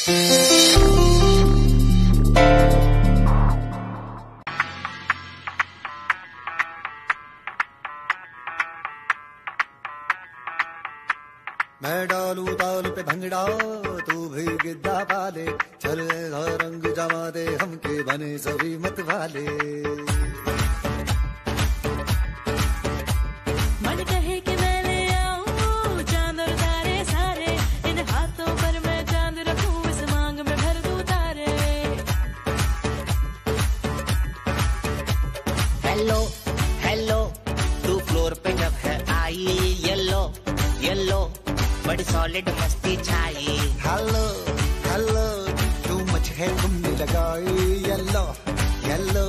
मैं डालू ताल पे भंगड़ा तू भी गिद्दा पाले, चले रंग जमा दे हमके बने सभी मत वाले। मन कहे कि मैं ले आऊं चांद और तारे सारे, इन हाथों पर मैं चांद रखूं, इस मांग में भर दूं तारे। हेलो हेलो तू फ्लोर पे जब है आई, येलो येलो बड़ी सॉलिड मस्ती छाई। हेलो हेलो तू मच है तुमने लगाई, येलो येलो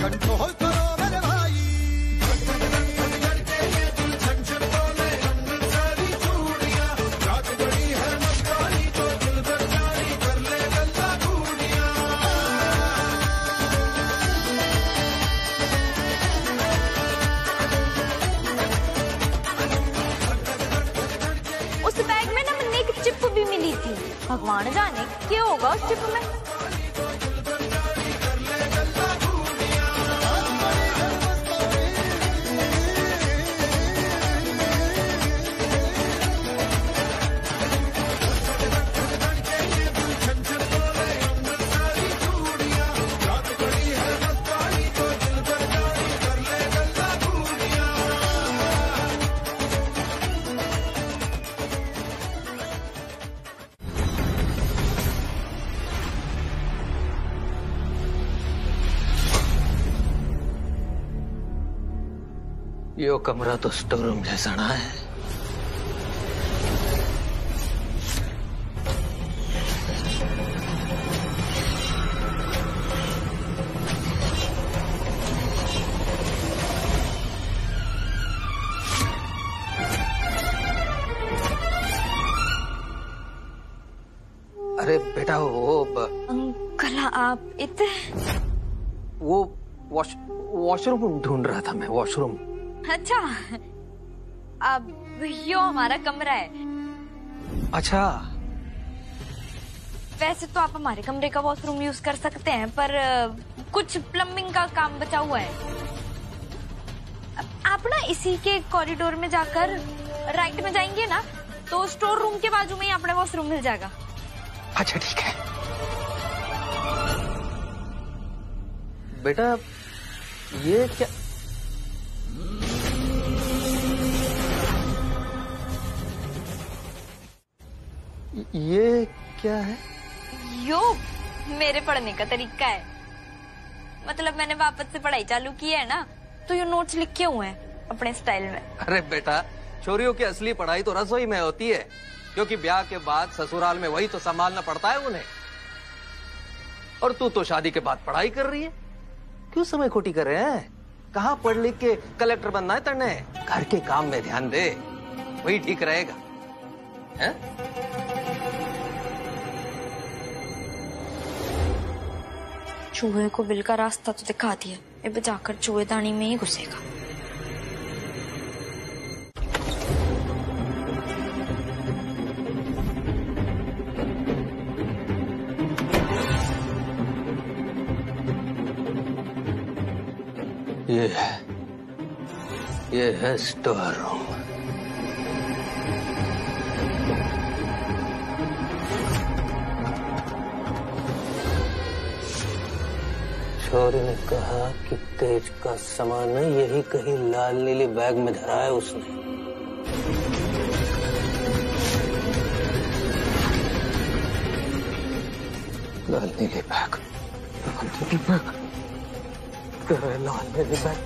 कंट्रोल करो मेरे भाई। उस बैग में ना मुझे एक चिप भी मिली थी, भगवान जाने क्या होगा उस चिप में। यो कमरा तो स्टोर रूम जैसा ना है। अरे बेटा वो अंकल आप इतने वो वॉशरूम ढूंढ रहा था मैं, वॉशरूम। अच्छा, अब यो हमारा कमरा है। अच्छा, वैसे तो आप हमारे कमरे का वॉशरूम यूज कर सकते हैं, पर कुछ प्लम्बिंग का काम बचा हुआ है। आप ना इसी के कॉरिडोर में जाकर राइट में जाएंगे ना, तो स्टोर रूम के बाजू में ही अपना वॉशरूम मिल जाएगा। अच्छा ठीक है बेटा। ये क्या, ये क्या है? यो मेरे पढ़ने का तरीका है। मतलब मैंने वापस से पढ़ाई चालू की है ना, तो ये नोट्स लिखे हुए हैं अपने स्टाइल में। अरे बेटा, छोरियों की असली पढ़ाई तो रसोई में होती है, क्योंकि ब्याह के बाद ससुराल में वही तो संभालना पड़ता है उन्हें। और तू तो शादी के बाद पढ़ाई कर रही है, क्यों समय खोटी कर रहे हैं? कहाँ पढ़ लिख के कलेक्टर बनना है तन्ने? घर के काम में ध्यान दे, वही ठीक रहेगा है? चूहे को बिल का रास्ता तो दिखा दिया, ये बजाकर चूहेदानी में ही घुसेगा। ये है स्टोर रूम। छोरी ने कहा कि तेज का सामान यही कहीं लाल नीली बैग में धरा है उसने। लाल नीली बैग, लाल नीली बैग, लाल नीली बैग।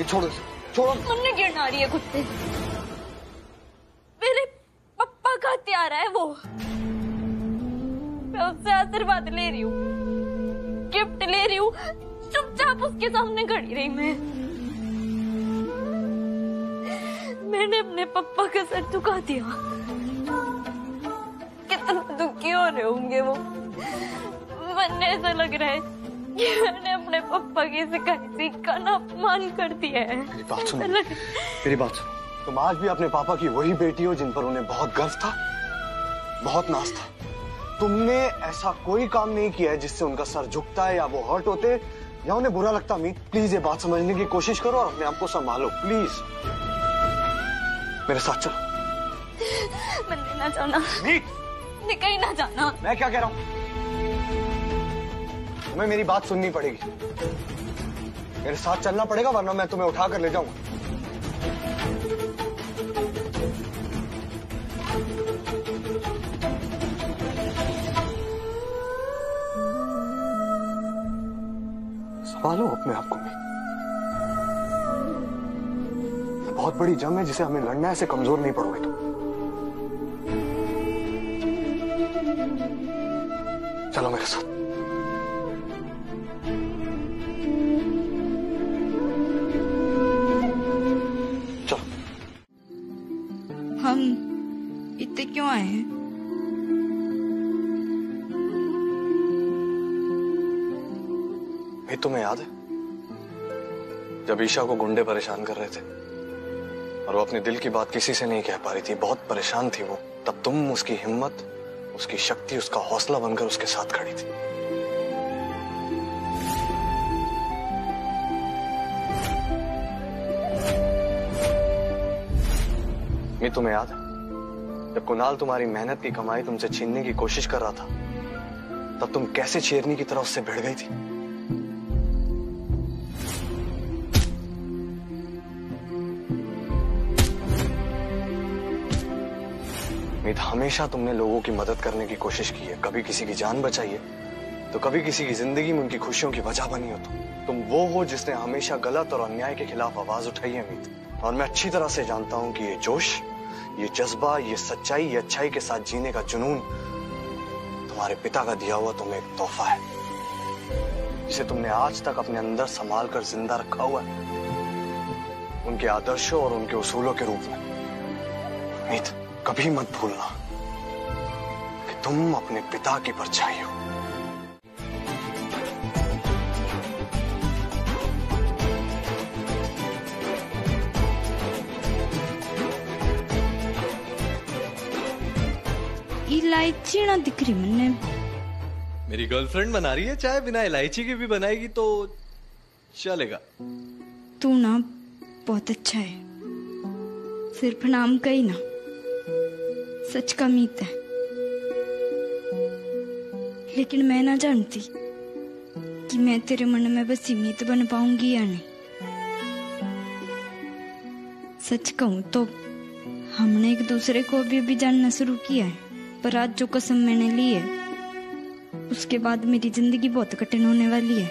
छोड़ो छोड़ो। हमने गिरना रही है कुत्ते। मेरे पप्पा का हत्यारा है वो। मैं उससे आशीर्वाद ले रही हूँ, गिफ्ट ले रही हूँ, चुपचाप उसके सामने खड़ी रही मैंने अपने पप्पा का सर झुका दिया। कितना दुखी हो रहे होंगे वो। मन ऐसा लग रहा है कि मैंने अपने पप्पा की सिखाई सीख का ना अपमान कर दिया है। मेरी बात सुनो, मेरी बात सुनो। तुम आज भी अपने पापा की वही बेटी हो जिन पर उन्हें बहुत गर्व था, बहुत नाज था। तुमने ऐसा कोई काम नहीं किया है जिससे उनका सर झुकता है या वो हर्ट होते या उन्हें बुरा लगता। मीत प्लीज ये बात समझने की कोशिश करो और अपने आप को संभालो प्लीज। मेरे साथ चलो। मैं नहीं ना जाना। मीत कहीं ना जाना। मैं क्या कह रहा हूँ, तुम्हें मेरी बात सुननी पड़ेगी। मेरे साथ चलना पड़ेगा वरना मैं तुम्हें उठा कर ले जाऊंगा। संभालो अपने आप को। बहुत बड़ी जंग है जिसे हमें लड़ना है, ऐसे कमजोर नहीं पड़ोगे तुम। चलो मेरे साथ। चलो। हम इतने क्यों आए हैं? भाई तुम्हें याद है जब ईशा को गुंडे परेशान कर रहे थे और वो अपने दिल की बात किसी से नहीं कह पा रही थी, बहुत परेशान थी वो, तब तुम उसकी हिम्मत, उसकी शक्ति, उसका हौसला बनकर उसके साथ खड़ी थी। मैं तुम्हें याद है जब कुणाल तुम्हारी मेहनत की कमाई तुमसे छीनने की कोशिश कर रहा था, तब तुम कैसे शेरनी की तरह उससे भिड़ गई थी। मीत हमेशा तुमने लोगों की मदद करने की कोशिश की है, कभी किसी की जान बचाई है तो कभी किसी की जिंदगी में उनकी खुशियों की वजह बनी हो। तुम वो हो जिसने हमेशा गलत और अन्याय के खिलाफ आवाज उठाई है मीत। और मैं अच्छी तरह से जानता हूं कि ये जोश, ये जज्बा, ये सच्चाई, ये अच्छाई के साथ जीने का जुनून तुम्हारे पिता का दिया हुआ तुम्हें एक तोहफा है जिसे तुमने आज तक अपने अंदर संभाल कर जिंदा रखा हुआ है, उनके आदर्शों और उनके उसूलों के रूप में। मीत कभी मत भूलना कि तुम अपने पिता की परछाई हो। इलायची ना दिख रही मैंने। मेरी गर्लफ्रेंड बना रही है चाय, बिना इलायची की भी बनाएगी तो चलेगा। तू ना बहुत अच्छा है, सिर्फ नाम का ही ना, सच का मीत है। लेकिन मैं ना जानती कि मैं तेरे मन में बसी मीत बन पाऊंगी या नहीं। सच कहूं तो हमने एक दूसरे को अभी जानना शुरू किया है, पर आज जो कसम मैंने ली है उसके बाद मेरी जिंदगी बहुत कठिन होने वाली है।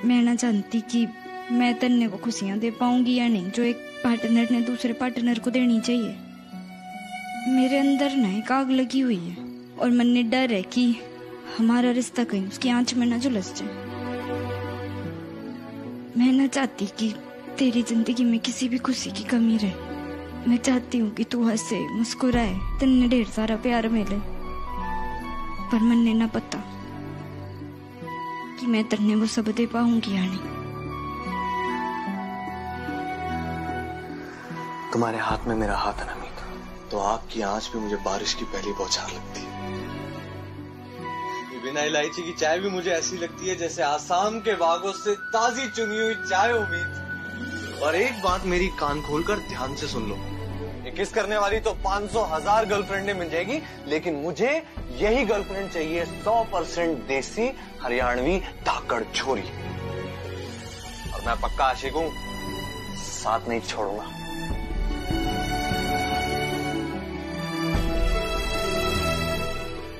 मैं ना जानती कि मैं तन्ने को खुशियां दे पाऊंगी या नहीं जो एक पार्टनर ने दूसरे पार्टनर को देनी चाहिए। मेरे अंदर ना एक आग लगी हुई है और मन में डर है कि हमारा रिश्ता कहीं उसकी आंच में ना झुलस जाए। मैं ना चाहती कि तेरी जिंदगी में किसी भी खुशी की कमी रहे। मैं चाहती हूँ कि तू हंसे, मुस्कुराए, तन्ने ढेर सारा प्यार मिले, पर मन ना पता कि मैं तन्ने वो सब दे पाऊंगी या नहीं। तुम्हारे हाथ में मेरा हाथ है ना मीत, तो आपकी आंच भी मुझे बारिश की पहली बौछार लगती है। बिना इलायची की चाय भी मुझे ऐसी लगती है जैसे आसाम के बागों से ताजी चुनी हुई चाय उम्मीद। और एक बात मेरी कान खोलकर ध्यान से सुन लो, ये किस करने वाली तो 500,000 गर्लफ्रेंडें मिल जाएगी, लेकिन मुझे यही गर्लफ्रेंड चाहिए 100% देसी हरियाणवी धाकड़ छोरी। और मैं पक्का आशिक हूं, साथ नहीं छोड़ूंगा।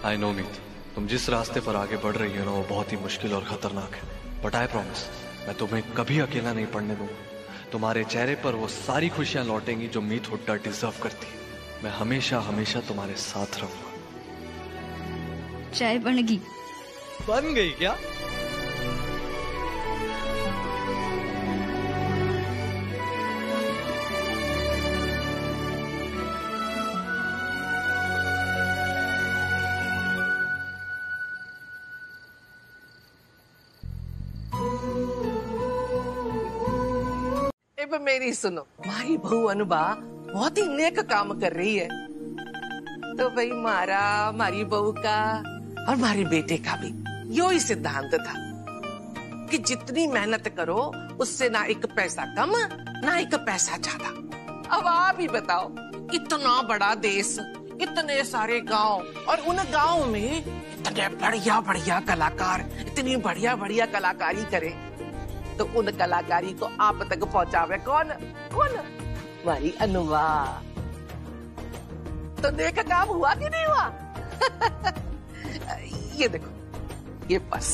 आई नो मीत, तुम जिस रास्ते पर आगे बढ़ रही हो ना, वो बहुत ही मुश्किल और खतरनाक है, बट आई प्रॉमिस मैं तुम्हें कभी अकेला नहीं पड़ने दूंगा। तुम्हारे चेहरे पर वो सारी खुशियां लौटेंगी जो मीत हुड्डा डिजर्व करती है। मैं हमेशा हमेशा तुम्हारे साथ रहूंगा। चाय बन गई। बन गई क्या? मेरी सुनो, मारी बहू अनुबा बहुत ही नेक काम कर रही है, तो भाई मारी बहू का और मारे बेटे का भी यो ही सिद्धांत था कि जितनी मेहनत करो उससे ना एक पैसा कम ना एक पैसा ज्यादा। अब आप ही बताओ, इतना बड़ा देश, इतने सारे गांव, और उन गांव में इतने बढ़िया बढ़िया कलाकार इतनी बढ़िया बढ़िया कलाकारी करे, तो उन कलाकारी को आप तक पहुंचावे कौन? हमारी अनुवा। तो नेक काम हुआ कि नहीं हुआ? ये देखो, ये पर्स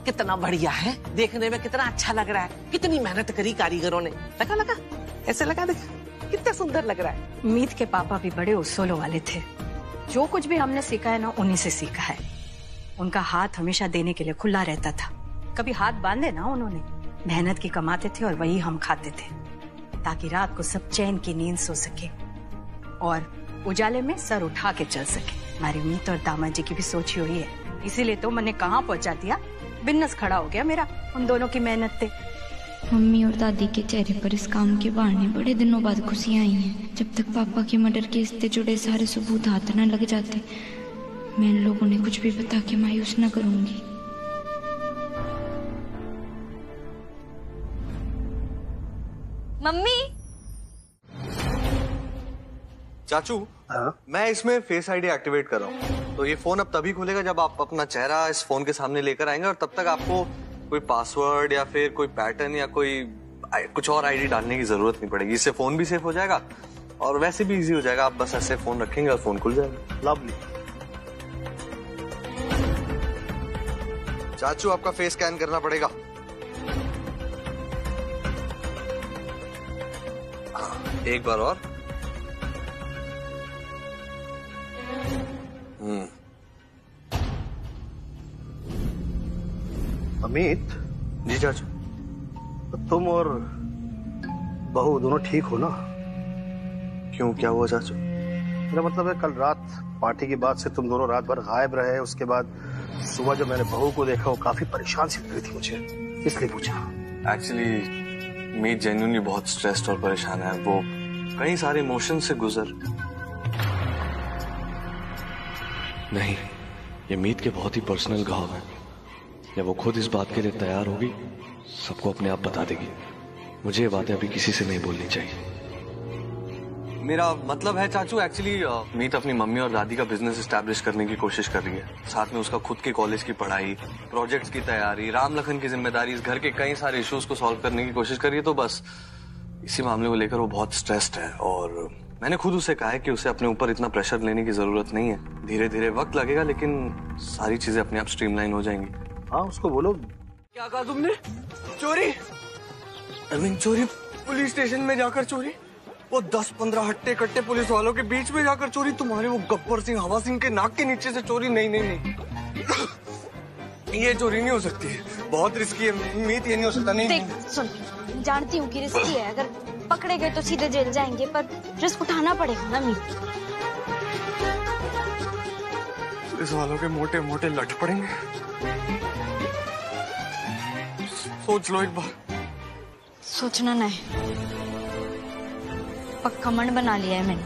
कितना बढ़िया है, देखने में कितना अच्छा लग रहा है, कितनी मेहनत करी कारीगरों ने। लगा ऐसे लगा, देखा कितना सुंदर लग रहा है। मीत के पापा भी बड़े उसूलों वाले थे, जो कुछ भी हमने सीखा है ना उन्हीं से सीखा है। उनका हाथ हमेशा देने के लिए खुला रहता था, कभी हाथ बांधे ना उन्होंने। मेहनत की कमाते थे और वही हम खाते थे, ताकि रात को सब चैन की नींद सो सके और उजाले में सर उठा के चल सके। हमारी मीत और दामाद जी की भी सोची हुई है, इसीलिए तो मैंने कहाँ पहुँचा दिया, बिजनेस खड़ा हो गया मेरा उन दोनों की मेहनत से। मम्मी और दादी के चेहरे पर इस काम के बहाने बड़े दिनों बाद खुशियां आई हैं। जब तक पापा के मर्डर केस से जुड़े सारे सबूत हाथ न लग जाते, मैं इन लोगों ने कुछ भी बता के मायूस न करूंगी। मम्मी। चाचू, मैं इसमें फेस आईडी एक्टिवेट कर रहा हूँ, तो ये फोन अब तभी खुलेगा जब आप अपना चेहरा इस फोन के सामने लेकर आएंगे, और तब तक आपको कोई पासवर्ड या फिर कोई पैटर्न या कुछ और आईडी डालने की जरूरत नहीं पड़ेगी। इससे फोन भी सेफ हो जाएगा और वैसे भी इजी हो जाएगा। आप बस ऐसे फोन रखेंगे और फोन खुल जाएगा। लवली। चाचू, आपका फेस स्कैन करना पड़ेगा। एक बार और। अमित जी चाचू। तुम और बहू दोनों ठीक हो ना? क्यों, क्या हुआ चाचू? मेरा मतलब है, कल रात पार्टी के बाद से तुम दोनों रात भर गायब रहे। उसके बाद सुबह जब मैंने बहू को देखा, वो काफी परेशान सी लग रही थी मुझे, इसलिए पूछा। एक्चुअली मीत जेन्युइनली बहुत स्ट्रेस्ड और परेशान है। वो कई सारे इमोशन से गुजर। नहीं, ये मीत के बहुत ही पर्सनल घाव है। जब वो खुद इस बात के लिए तैयार होगी, सबको अपने आप बता देगी। मुझे ये बातें अभी किसी से नहीं बोलनी चाहिए। मेरा मतलब है चाचू, एक्चुअली मीत अपनी मम्मी और दादी का बिजनेस एस्टैब्लिश करने की कोशिश कर रही है। साथ में उसका खुद के कॉलेज की पढ़ाई, प्रोजेक्ट्स की तैयारी, राम लखन की जिम्मेदारी, इस घर के कई सारे इश्यूज को सॉल्व करने की कोशिश कर रही है। तो बस इसी मामले को लेकर वो बहुत स्ट्रेस्ड है, और मैंने खुद उसे कहा है कि उसे अपने ऊपर इतना प्रेशर लेने की जरूरत नहीं है। धीरे धीरे वक्त लगेगा, लेकिन सारी चीजें अपने आप स्ट्रीमलाइन हो जाएंगी। हाँ, उसको बोलो। क्या कहा तुमने? चोरी? चोरी? पुलिस स्टेशन में जाकर चोरी? वो 10-15 हट्टे कट्टे पुलिस वालों के बीच में जाकर चोरी? तुम्हारे वो गब्बर सिंह, हवा सिंह के नाक के नीचे से चोरी? नहीं नहीं नहीं, ये चोरी नहीं हो सकती, बहुत रिस्की है मीत, ये नहीं हो सकता। नहीं, देख सुन, जानती हूँ कि रिस्की है, अगर पकड़े गए तो सीधे जेल जाएंगे, पर रिस्क उठाना पड़ेगा ना मीत। पुलिस वालों के मोटे मोटे लट पड़ेंगे। सोच लो एक बार। सोचना नहीं, पक्का मन बना लिया है मैंने।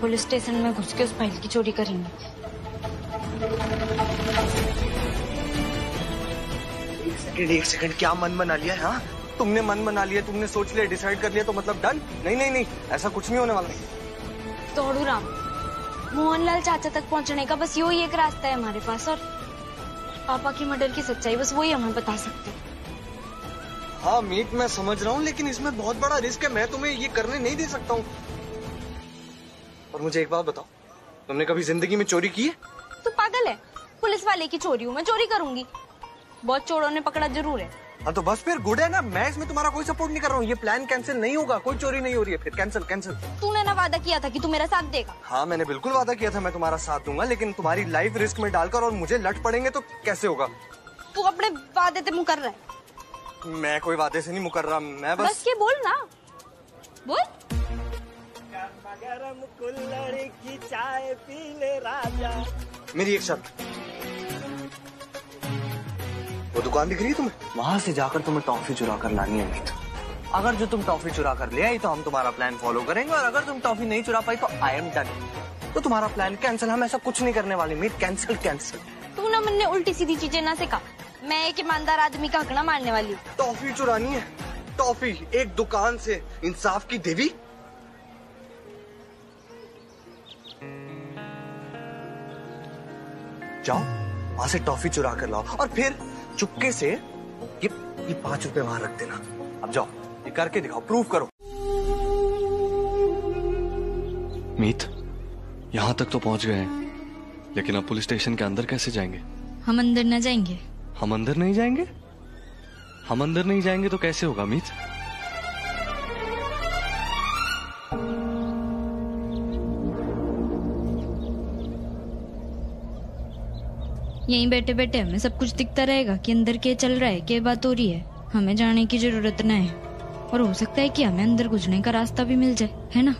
पुलिस स्टेशन में घुस के उस फाइल की चोरी करेंगे। एक सेकंड, क्या मन बना लिया है? हाँ, तुमने मन बना लिया, तुमने सोच लिया, डिसाइड कर लिया, तो मतलब डन? नहीं नहीं नहीं, ऐसा कुछ नहीं होने वाला। तोड़ू राम, मोहनलाल चाचा तक पहुंचने का बस यही एक रास्ता है हमारे पास, और पापा की मर्डर की सच्चाई बस वही हमें बता सकते हैं। हाँ मीत, मैं समझ रहा हूँ, लेकिन इसमें बहुत बड़ा रिस्क है। मैं तुम्हें ये करने नहीं दे सकता हूँ। और मुझे एक बात बताओ, तुमने कभी जिंदगी में चोरी की है? तू पागल है? पुलिस वाले की चोरी हूँ मैं, चोरी करूंगी? बहुत चोरों ने पकड़ा जरूर है। हाँ तो बस फिर गुड है ना, मैं इसमें तुम्हारा कोई सपोर्ट नहीं कर रहा हूँ। ये प्लान कैंसिल नहीं होगा, कोई चोरी नहीं हो रही है, फिर कैंसिल कैंसिल। तूने ना वादा किया था कि तू मेरा साथ देगा। हाँ मैंने बिल्कुल वादा किया था मैं तुम्हारा साथ दूंगा, लेकिन तुम्हारी लाइफ रिस्क में डालकर और मुझे लट पड़ेंगे तो कैसे होगा? तू अपने वादे से मुकर रहा है। मैं कोई वादे से नहीं मुकर रहा, मैं बस ये बोल ना, बोल। गरम कुल्हड़ की चाय पी ले राजा। मेरी एक शर्त, वो दुकान दिख रही है तुम्हें, वहां से जाकर तुम्हें टॉफी चुरा कर लानी है मीत। अगर जो तुम टॉफी चुरा कर ले आई तो हम तुम्हारा प्लान फॉलो करेंगे, और अगर तुम टॉफी नहीं चुरा पाई तो आई एम डन, तो तुम्हारा प्लान कैंसिल। हम ऐसा कुछ नहीं करने वाले मीत, कैंसिल कैंसिल। तू ना मैंने उल्टी सीधी चीजें ना सिखा, मैं एक ईमानदार आदमी का हक ना मारने वाली। टॉफी चुरानी है, टॉफी एक दुकान से, इंसाफ की देवी। जाओ वहां से टॉफी चुरा कर लाओ, और फिर चुपके से ये 5 रुपए वहां रख देना। अब जाओ, ये करके दिखाओ, प्रूव करो। मीत, यहाँ तक तो पहुंच गए हैं, लेकिन अब पुलिस स्टेशन के अंदर कैसे जाएंगे? हम अंदर न जाएंगे। हम अंदर नहीं जाएंगे? हम अंदर नहीं जाएंगे तो कैसे होगा मीत? यहीं बैठे बैठे हमें सब कुछ दिखता रहेगा कि अंदर क्या चल रहा है, क्या बात हो रही है। हमें जाने की जरूरत न है, और हो सकता है कि हमें अंदर घुसने का रास्ता भी मिल जाए, है ना?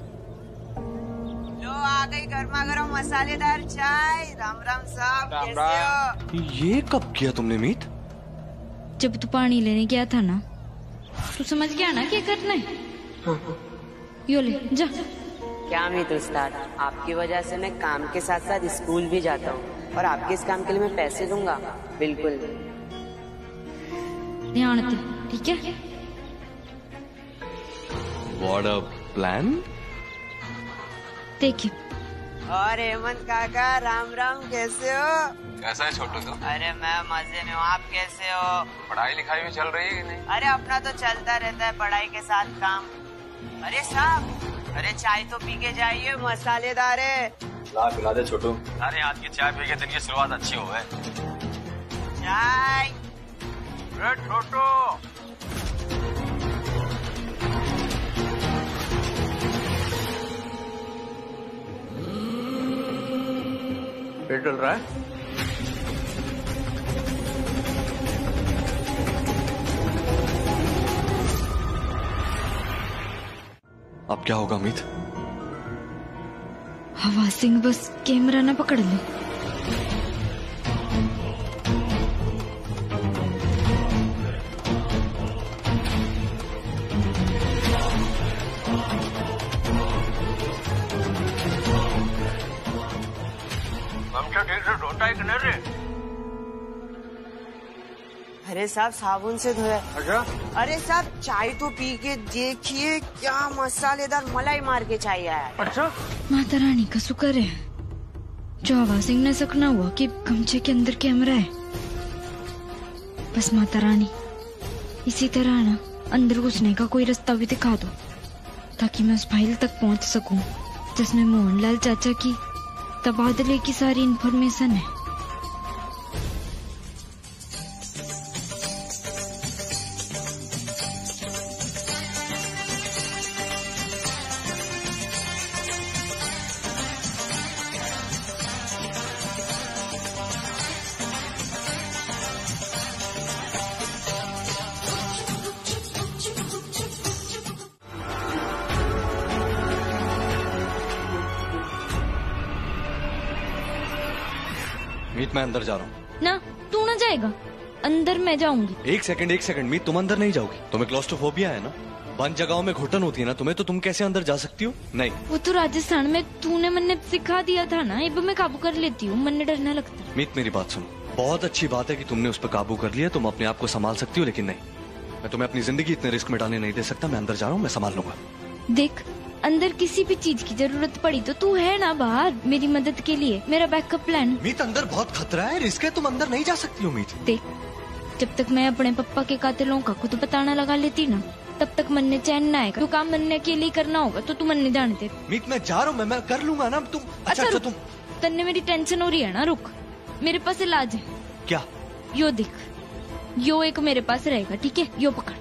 लो आ गई गर्मा गर्म मसालेदार चाय। राम राम साहब, कैसे हो? ये कब किया तुमने मीत? जब तू पानी लेने गया था ना, तू समझ गया ना क्या करना है। यो ले जा। क्या मीत उस्ताद, आपकी वजह से मैं काम के साथ साथ स्कूल भी जाता हूँ, और आपके इस काम के लिए मैं पैसे दूंगा। बिल्कुल ध्यान दे, ठीक है? What a plan? देखिए। और हेमंत काका, राम राम, कैसे हो? कैसा है छोटू तो? अरे मैं मजे में हूँ, आप कैसे हो? पढ़ाई लिखाई भी चल रही है कि नहीं? अरे अपना तो चलता रहता है, पढ़ाई के साथ काम। अरे साहब, अरे चाय तो पी के जाइए, मसालेदार है। ला पिला दे छोटू। अरे आज की चाय पी के दिन की शुरुआत अच्छी हो गई। चाय। अरे छोटू, क्या चल रहा है? अब क्या होगा मीत? हवा सिंह बस कैमरा ना पकड़ ले। हमसे ठीक से धोता है कि नहीं रे? अरे साहब साबुन से धोया। अच्छा? अरे साहब चाय तो पी के देखिए, क्या मसालेदार मलाई मार के चाय आया। अच्छा? माता रानी का शुक्र है जो हवा सिंह ने सकना हुआ कि गमछे के अंदर कैमरा है। बस माता रानी इसी तरह ना अंदर घुसने का कोई रास्ता भी दिखा दो, ताकि मैं उस फाइल तक पहुंच सकूं जिसमें मोहनलाल चाचा की तबादले की सारी इन्फॉर्मेशन है। मीत, मैं अंदर जा रहा हूँ। ना, तू ना जाएगा, अंदर मैं जाऊंगी। एक सेकंड मीत, तुम अंदर नहीं जाओगी। तुम्हें क्लॉस्ट्रोफोबिया है ना, बंद जगहों में घुटन होती है ना तुम्हें, तो तुम कैसे अंदर जा सकती हो? नहीं, वो तो राजस्थान में तूने मैंने सिखा दिया था ना, अब मैं काबू कर लेती हूँ, मन डरने लगता। मीत मेरी बात सुनो, बहुत अच्छी बात है कि तुमने उस पर काबू कर लिया, तुम अपने आप को संभाल सकती हो, लेकिन नहीं, मैं तुम्हें अपनी जिंदगी इतने रिस्क में डालने नहीं दे सकता। मैं अंदर जा रहा हूँ, मैं संभाल लूंगा। देख, अंदर किसी भी चीज की जरूरत पड़ी तो तू है ना बाहर मेरी मदद के लिए, मेरा बैकअप प्लान। मीत अंदर बहुत खतरा है, रिस्क है, तुम अंदर नहीं जा सकती हो मीत। देख, जब तक मैं अपने पप्पा के कातिलों का खुद पता न लगा लेती ना, तब तक मन ने चैन न आएगा। तो काम मन ने अकेले करना होगा तो तू मन ने जाने दे। मीत मैं जा रहा हूँ, मैं कर लूंगा ना। तुम अच्छा तुम तन्ने मेरी टेंशन हो रही है ना, रुक, मेरे पास इलाज है। क्या? यो देख, यो एक मेरे पास रहेगा, ठीक है? यो पकड़,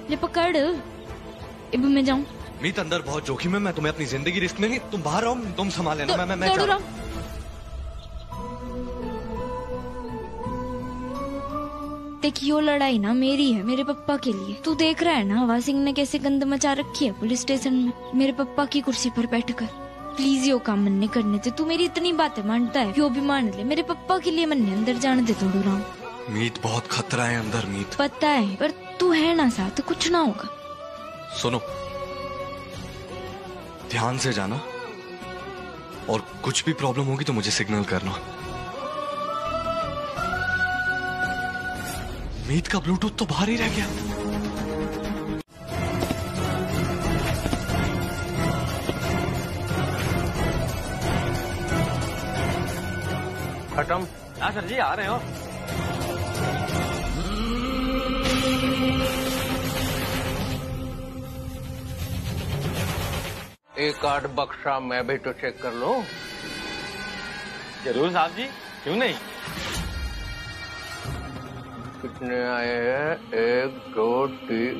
ले पकड़। अब मैं जाऊं? मीत अंदर बहुत जोखिम है, मैं तुम्हें अपनी जिंदगी रिस्क में नहीं, तुम बाहर आओ, तुम संभाल लेना। मैं जा रहा हूं। देख, यो लड़ाई ना मेरी है, मेरे पप्पा के लिए। तू देख रहा है ना हवा सिंह ने कैसे गंद मचा रखी है पुलिस स्टेशन में, मेरे पप्पा की कुर्सी पर बैठकर। प्लीज यो काम मन नहीं करने दे, तू मेरी इतनी बातें मानता है, यो भी मान ले। मेरे पप्पा के लिए मन नहीं अंदर जाने दे तोड़ू राम। मीत बहुत खतरा है अंदर मीत। पता है, पर तू है ना साथ, कुछ ना होगा। सुनो, ध्यान से जाना, और कुछ भी प्रॉब्लम होगी तो मुझे सिग्नल करना। मीत का ब्लूटूथ तो बाहर ही रह गया। खत्म? हाँ सर जी, आ रहे हो। एक आध बक्सा मैं भी तो चेक कर लूं। जरूर साहब जी, क्यों नहीं। कितने आए हैं? 1 2 3।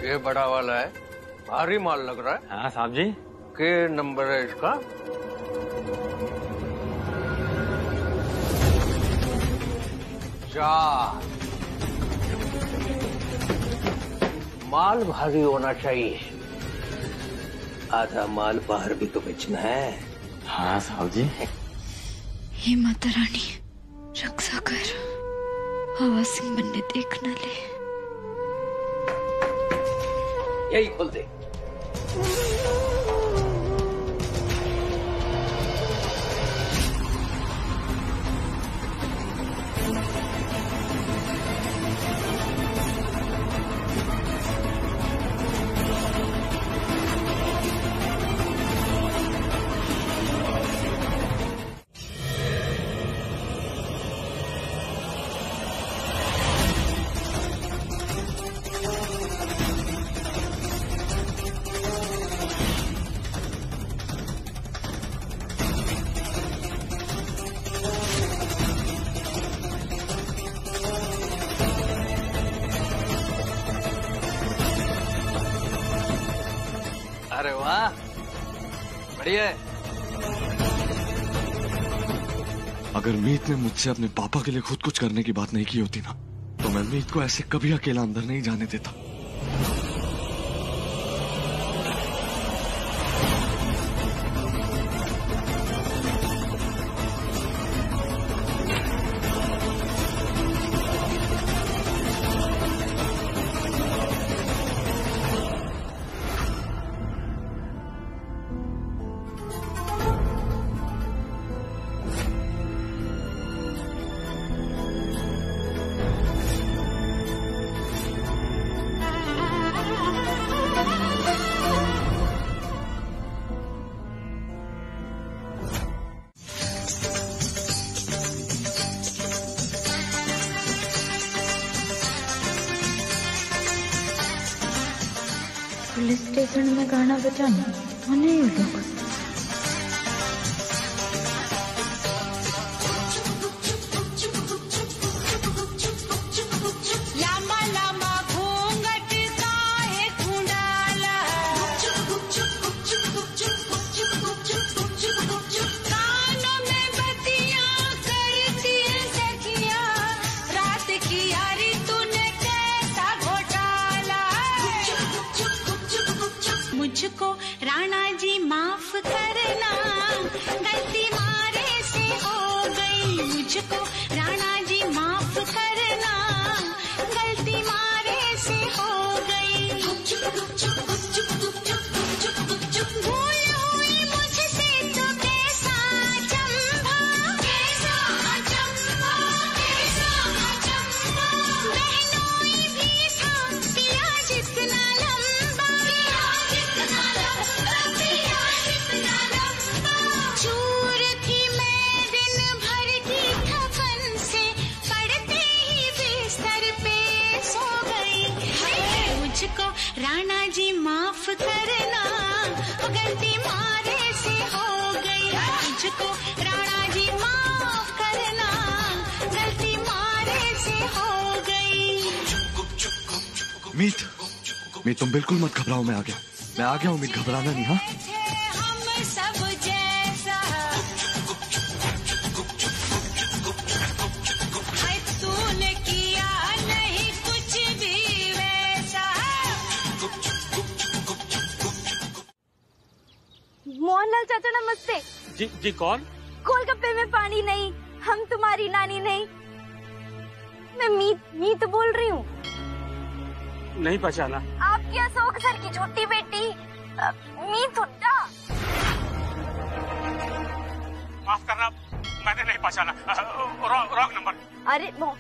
ये बड़ा वाला है, भारी माल लग रहा है। हाँ साहब जी। के नंबर है इसका? 4। माल भारी होना चाहिए, आधा माल बाहर भी तो बेचना है। हाँ साहब जी। हे माता रानी, रक्षा कर, हवा सिंह बनने देख न ले। यही खोल दे। अरे वाह, बढ़िया है। अगर मीत ने मुझसे अपने पापा के लिए खुद कुछ करने की बात नहीं की होती ना, तो मैं मीत को ऐसे कभी अकेला अंदर नहीं जाने देता। पुलिस स्टेशन में गाना बजाना मने ये लोग। लामा लामा घूंघट काहे खुंडाला, कानों में बत्तियां करती है सखियां, रात की यारी तूने कैसा घोटाला। मुझको राणा जी माफ करना, गलती मारे से हो गई। मुझको राणा जी माफ करना, गलती मारे से हो गई। भूल हुई मुझसे तो कैसा अचंभा, कैसा अचंभा, कैसा अचंभा। बहनोई भी था पिया जितना लंबा, जितना लंबा, पिया जितना लंबा। चूर थी मैं दिन भर की थका हो गई। मीत, मीत तुम बिल्कुल मत घबराओ, मैं आ गया हूँ मीत, घबराना नहीं। हाँ हम सब जैसा तूने किया नहीं कुछ भी वैसा। मोहनलाल चाचा नमस्ते। जी जी कौन? गोलगप्पे में पानी नहीं, हम तुम्हारी नानी नहीं। मैं मीत बोल रही हूँ। नहीं पहचाना। आपकी अशोक सर की छोटी बेटी मीत हुड्डा। माफ करना, मैंने नहीं पहचाना, रॉन्ग नंबर। अरे वो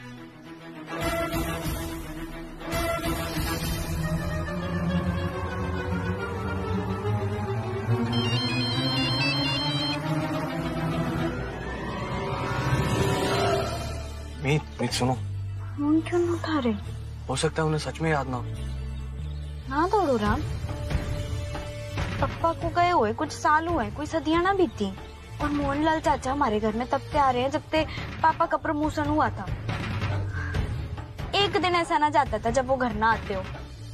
मीत सुनो। फोन क्यों नहीं उठा रहे? हो सकता है उन्हें सच में याद ना हो। ना दौड़ो राम, पप्पा को गए हुए कुछ साल हुए, कोई सदियां ना बीती। और मोहनलाल चाचा हमारे घर में तब से आ रहे हैं जब से पापा का प्रमोशन हुआ था। एक दिन ऐसा ना जाता था जब वो घर ना आते हो।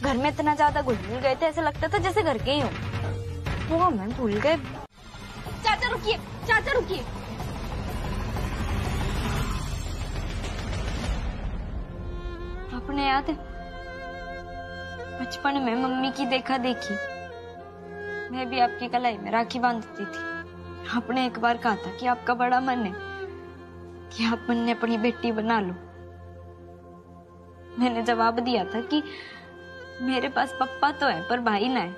घर में इतना ज्यादा घुल मिल गए थे, ऐसा लगता था जैसे घर के ही हो। वो हमें भूल गए। चाचा रुकिए, चाचा रुकिए। अपने याद है बचपन में मम्मी की देखा देखी मैं भी आपकी कलाई में राखी बांधती थी। आपने एक बार कहा था कि आपका बड़ा मन है कि आप मन ने अपनी बेटी बना लो। मैंने जवाब दिया था कि मेरे पास पप्पा तो है पर भाई ना है,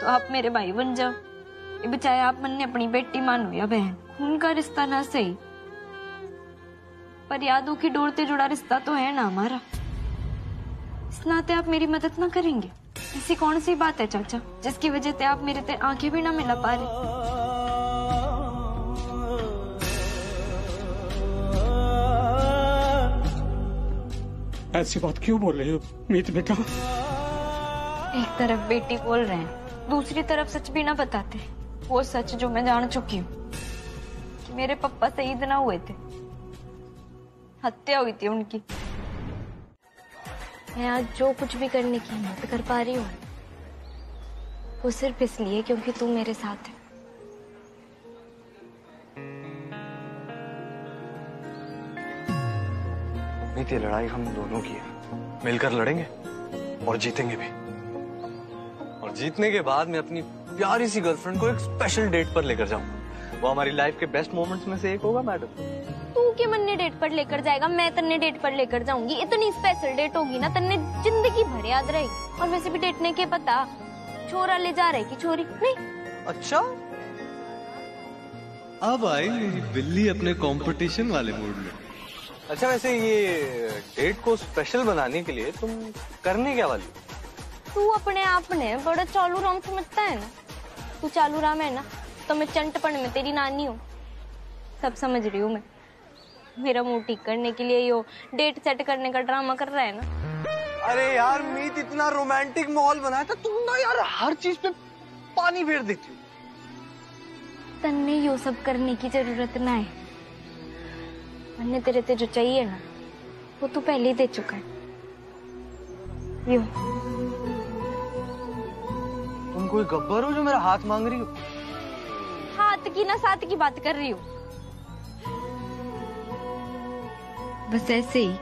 तो आप मेरे भाई बन जाओ। ये बचाए आप मन ने अपनी बेटी मानो या बहन, खून का रिश्ता ना सही पर यादों की डोर से जुड़ा रिश्ता तो है ना हमारा। इस नाते आप मेरी मदद ना करेंगे? ऐसी कौन सी बात है चाचा जिसकी वजह से आप मेरे से आंखें भी ना मिला पा रहे? ऐसी बात क्यों बोल रही हो मीत बेटा? एक तरफ बेटी बोल रहे हैं, दूसरी तरफ सच भी ना बताते। वो सच जो मैं जान चुकी हूँ कि मेरे पप्पा शहीद ना हुए थे, हत्या हुई थी उनकी। मैं आज जो कुछ भी करने की हिम्मत कर पा रही हूँ वो सिर्फ इसलिए क्योंकि तू मेरे साथ है। मीत, ये लड़ाई हम दोनों की है, मिलकर लड़ेंगे और जीतेंगे भी। और जीतने के बाद मैं अपनी प्यारी सी गर्लफ्रेंड को एक स्पेशल डेट पर लेकर जाऊंगा। वो हमारी लाइफ के बेस्ट मोमेंट्स में से एक होगा मैडम। तू के मन ने डेट पर लेकर जाएगा, मैं तन्ने डेट पर लेकर जाऊंगी। इतनी स्पेशल डेट होगी ना तन्ने जिंदगी भर याद रहेगी। और वैसे भी डेट ने क्या पता छोरा ले जा रहे कि छोरी नहीं। अच्छा, अब आई मेरी बिल्ली अपने कंपटीशन वाले मूड में। अच्छा, वैसे ये डेट को स्पेशल बनाने के लिए तुम करने क्या वाली? तू अपने आप ने बड़ा चालू राम समझता है ना। तू चालू राम है ना तो मैं चंटपन में तेरी नानी हूँ। सब समझ रही हूँ मैं। मेरा मुंह ठीक करने के लिए यो डेट सेट करने का ड्रामा कर रहा है ना। अरे यार मीत, इतना रोमांटिक माहौल बनाया था तुम ना यार, हर चीज पे पानी फेर देती हो। तन्ने यो सब करने की जरूरत ना है। मैंने तेरे से जो चाहिए ना वो तू पहले ही दे चुका है। यो तुम कोई गब्बर हो जो मेरा हाथ मांग रही हो? हाथ की ना साथ की बात कर रही हूँ। बस ऐसे ही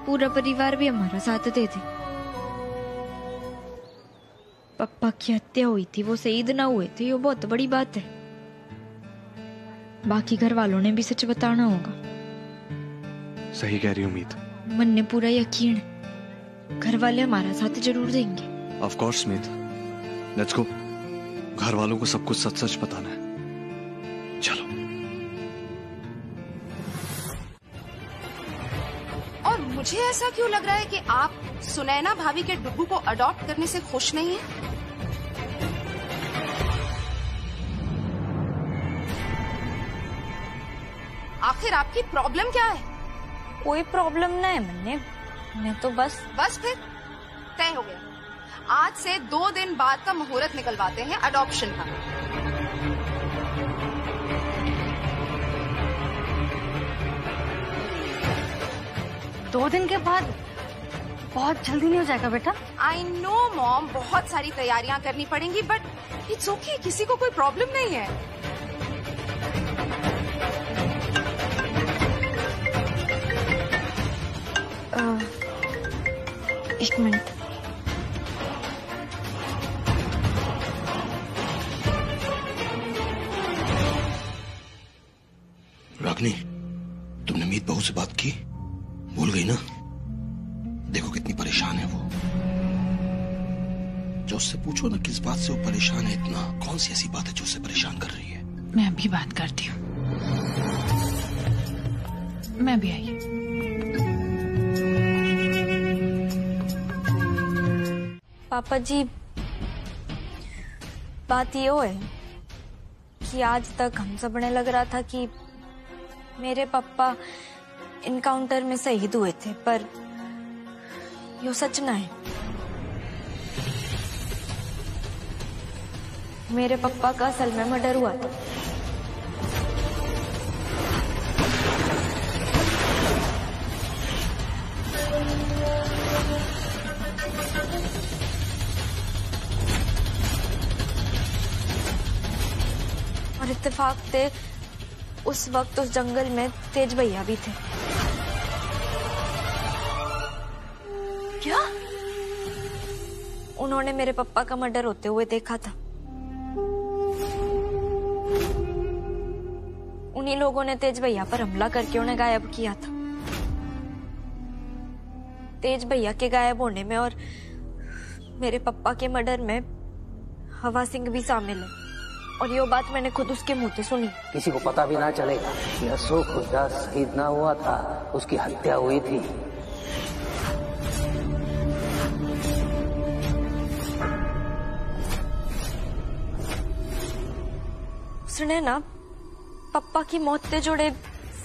पूरा परिवार भी हमारा साथ दे दे। पप्पा की हत्या हुई थी, वो शहीद ना हुए थे, ये बहुत बड़ी बात है। बाकी घर वालों ने भी सच बताना होगा। सही कह रही हूँ मीत। मन ने पूरा यकीन है घर वाले हमारा साथ जरूर देंगे। Of course Meet, let's go. घर वालों को सब कुछ सच सच बताना है। चलो। और मुझे ऐसा क्यों लग रहा है कि आप सुनैना भाभी के डुग्गू को अडॉप्ट करने से खुश नहीं हैं? आखिर आपकी प्रॉब्लम क्या है? कोई प्रॉब्लम ना है मन्ने, मैं तो बस फिर तय हो गया। आज से 2 दिन बाद का मुहूर्त निकलवाते हैं अडॉप्शन का। 2 दिन के बाद बहुत जल्दी नहीं हो जाएगा बेटा? आई नो मॉम, बहुत सारी तैयारियां करनी पड़ेंगी, बट इट्स ओके, किसी को कोई प्रॉब्लम नहीं है। एक मिनट। रागनी, तुमने मीत बहू से बात की? भूल गई ना? देखो कितनी परेशान है वो। जो उससे पूछो ना किस बात से वो परेशान है इतना। कौन सी ऐसी बात है जो उसे परेशान कर रही है? मैं अभी बात करती हूँ। मैं भी आई। पापा जी, बात ये है कि आज तक हम सब ने लग रहा था कि मेरे पापा इनकाउंटर में शहीद हुए थे, पर यो सच ना है। मेरे पापा का असल में मर्डर हुआ था। और इत्तेफाक से उस वक्त उस जंगल में तेज भैया भी थे। क्या? उन्होंने मेरे पापा का मर्डर होते हुए देखा था। उन्हीं लोगों ने तेज भैया पर हमला करके उन्हें गायब किया था। तेज भैया के गायब होने में और मेरे पापा के मर्डर में हवा सिंह भी शामिल है, और ये बात मैंने खुद उसके मुंह से सुनी। किसी को पता भी ना चलेगा कि अशोक खुदा शहीद ना हुआ था, उसकी हत्या हुई थी। उसने ना पापा की मौत से जुड़े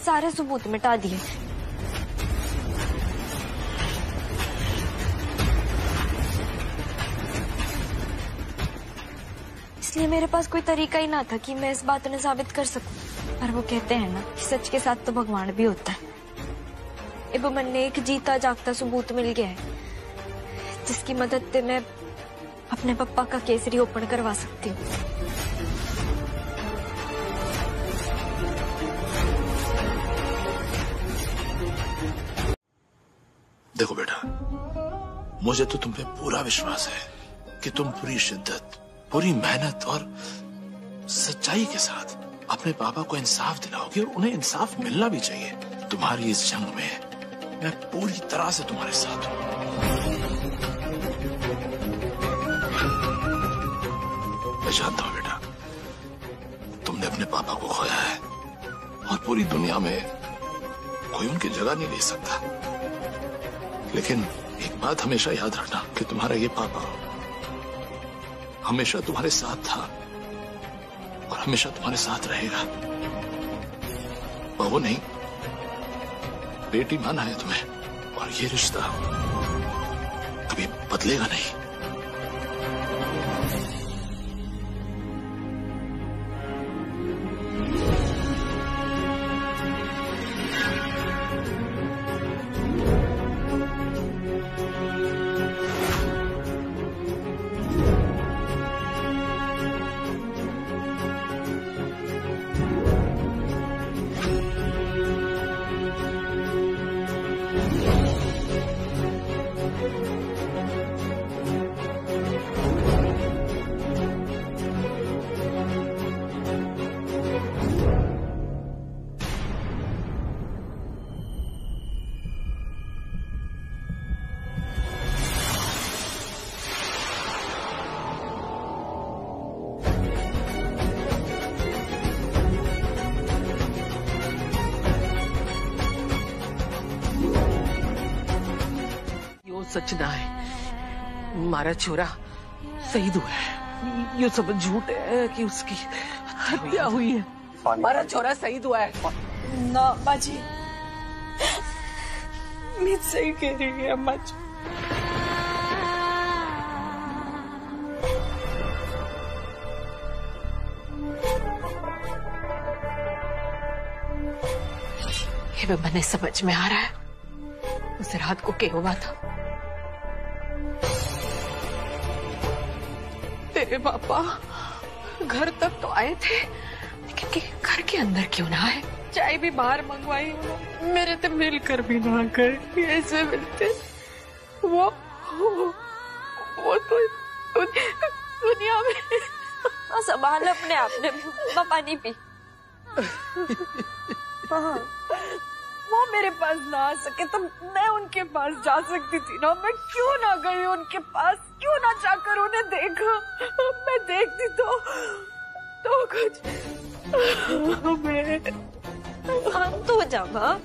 सारे सबूत मिटा दिए। इसलिए मेरे पास कोई तरीका ही ना था कि मैं इस बात ने साबित कर सकूं। पर वो कहते हैं ना कि सच के साथ तो भगवान भी होता है। अब मैंने एक जीता जागता सबूत मिल गया है, जिसकी मदद से मैं अपने पापा का केस रीओपन करवा सकती हूँ। देखो बेटा, मुझे तो तुम पे पूरा विश्वास है कि तुम पूरी शिद्दत, पूरी मेहनत और सच्चाई के साथ अपने पापा को इंसाफ दिलाओगे, और उन्हें इंसाफ मिलना भी चाहिए। तुम्हारी इस जंग में मैं पूरी तरह से तुम्हारे साथ हूं। मैं जानता हूं बेटा, तुमने अपने पापा को खोया है और पूरी दुनिया में कोई उनकी जगह नहीं ले सकता। लेकिन एक बात हमेशा याद रखना कि तुम्हारा ये पापा हमेशा तुम्हारे साथ था और हमेशा तुम्हारे साथ रहेगा। बहू नहीं, बेटी माना है तुम्हें, और ये रिश्ता कभी बदलेगा नहीं। सच ना है, हमारा छोरा शहीद हुआ है। ये सब झूठ है कि उसकी हत्या हुई है। हमारा छोरा शहीद हुआ है। ना अम्मा जी, मीत सही कह रही है अम्मा जी। ये मैंने समझ में आ रहा है, उस रात को क्या हुआ था? तेरे पापा घर तक तो आए थे, लेकिन घर के अंदर क्यों ना आए? चाय भी बाहर मंगवाई उन्होंने, मेरे तो मिलकर भी ना गए। ऐसे मिलते वो तो दुनिया में संभाल अपने आप ने भी। पानी पी। हाँ, वो मेरे पास ना आ सके तो मैं उनके पास जा सकती थी ना। मैं क्यों ना गई उनके पास? क्यों ना जाकर उन्हें देखा? मैं देखती तो कुछ मैं शांत हो जा माँ।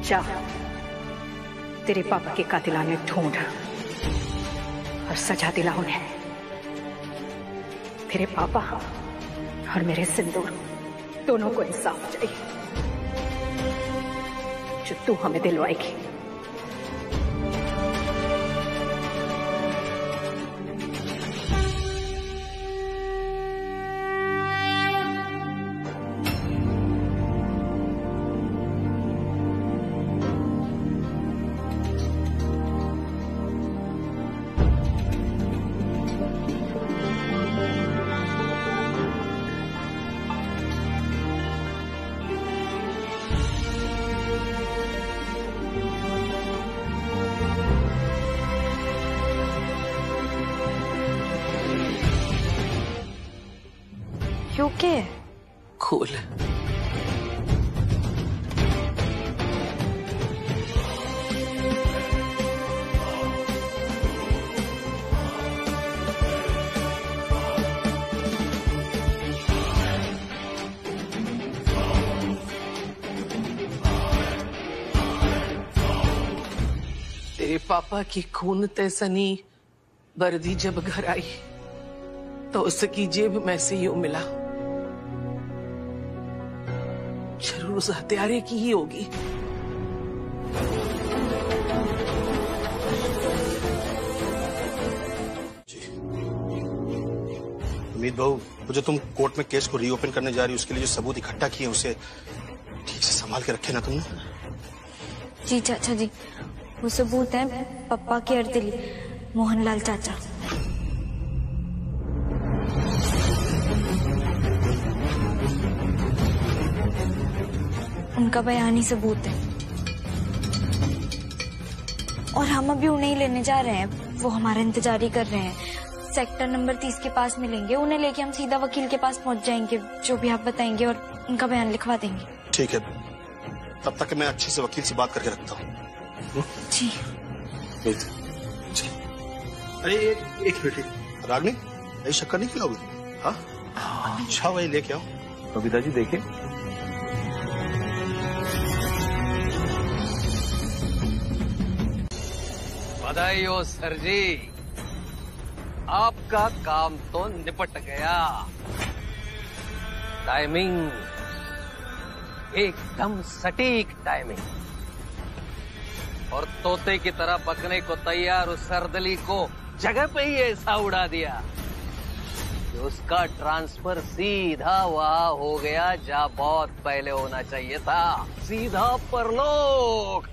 जा, तेरे पापा के कातिलाने ढूंढ और सजा दिला उन्हें। तेरे पापा और मेरे सिंदूर दोनों को इंसाफ चाहिए जो तू हमें दिलवाएगी। Okay cool. तेरे पापा की खून तैसनी वर्दी जब घर आई तो उसकी जेब में से यूं मिला, जरूर उस हत्यारे की ही होगी। अमित बहू, वो जो तुम कोर्ट में केस को रीओपन करने जा रही हो उसके लिए जो सबूत इकट्ठा किए उसे ठीक से संभाल के रखे ना तुमने? जी चाचा जी, वो सबूत है पप्पा के अर्दिली मोहनलाल चाचा। उनका बयान ही सबूत है और हम अभी उन्हें ही लेने जा रहे हैं। वो हमारा इंतजार ही कर रहे हैं। सेक्टर नंबर 30 के पास मिलेंगे। उन्हें लेके हम सीधा वकील के पास पहुंच जाएंगे, जो भी आप बताएंगे, और उनका बयान लिखवा देंगे। ठीक है, तब तक मैं अच्छे से वकील से बात करके रखता हूँ। जी। अरे एक मिनट, रागनी यही शक्कर नहीं खिलाओगे? हाँ अच्छा, वही लेके आओ। कविता जी देखिए, बधाई हो सर जी, आपका काम तो निपट गया। टाइमिंग एकदम सटीक टाइमिंग, और तोते की तरह पकने को तैयार उस सरदली को जगह पे ही ऐसा उड़ा दिया कि उसका ट्रांसफर सीधा वहां हो गया जहां बहुत पहले होना चाहिए था, सीधा परलोक।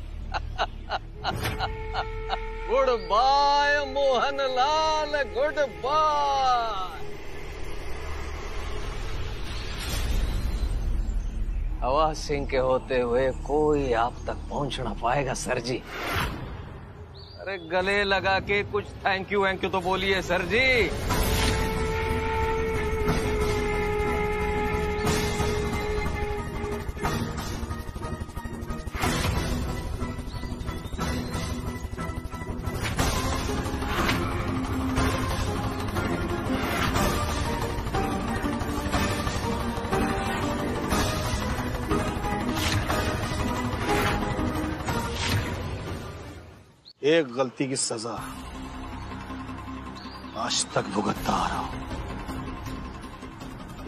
Good bye Mohanlal, good bye. Hawa Singh के होते हुए कोई आप तक पहुंच ना पाएगा सर जी। अरे गले लगा के कुछ थैंक यू तो बोलिए सर जी। एक गलती की सजा आज तक भुगतता आ रहा हूं।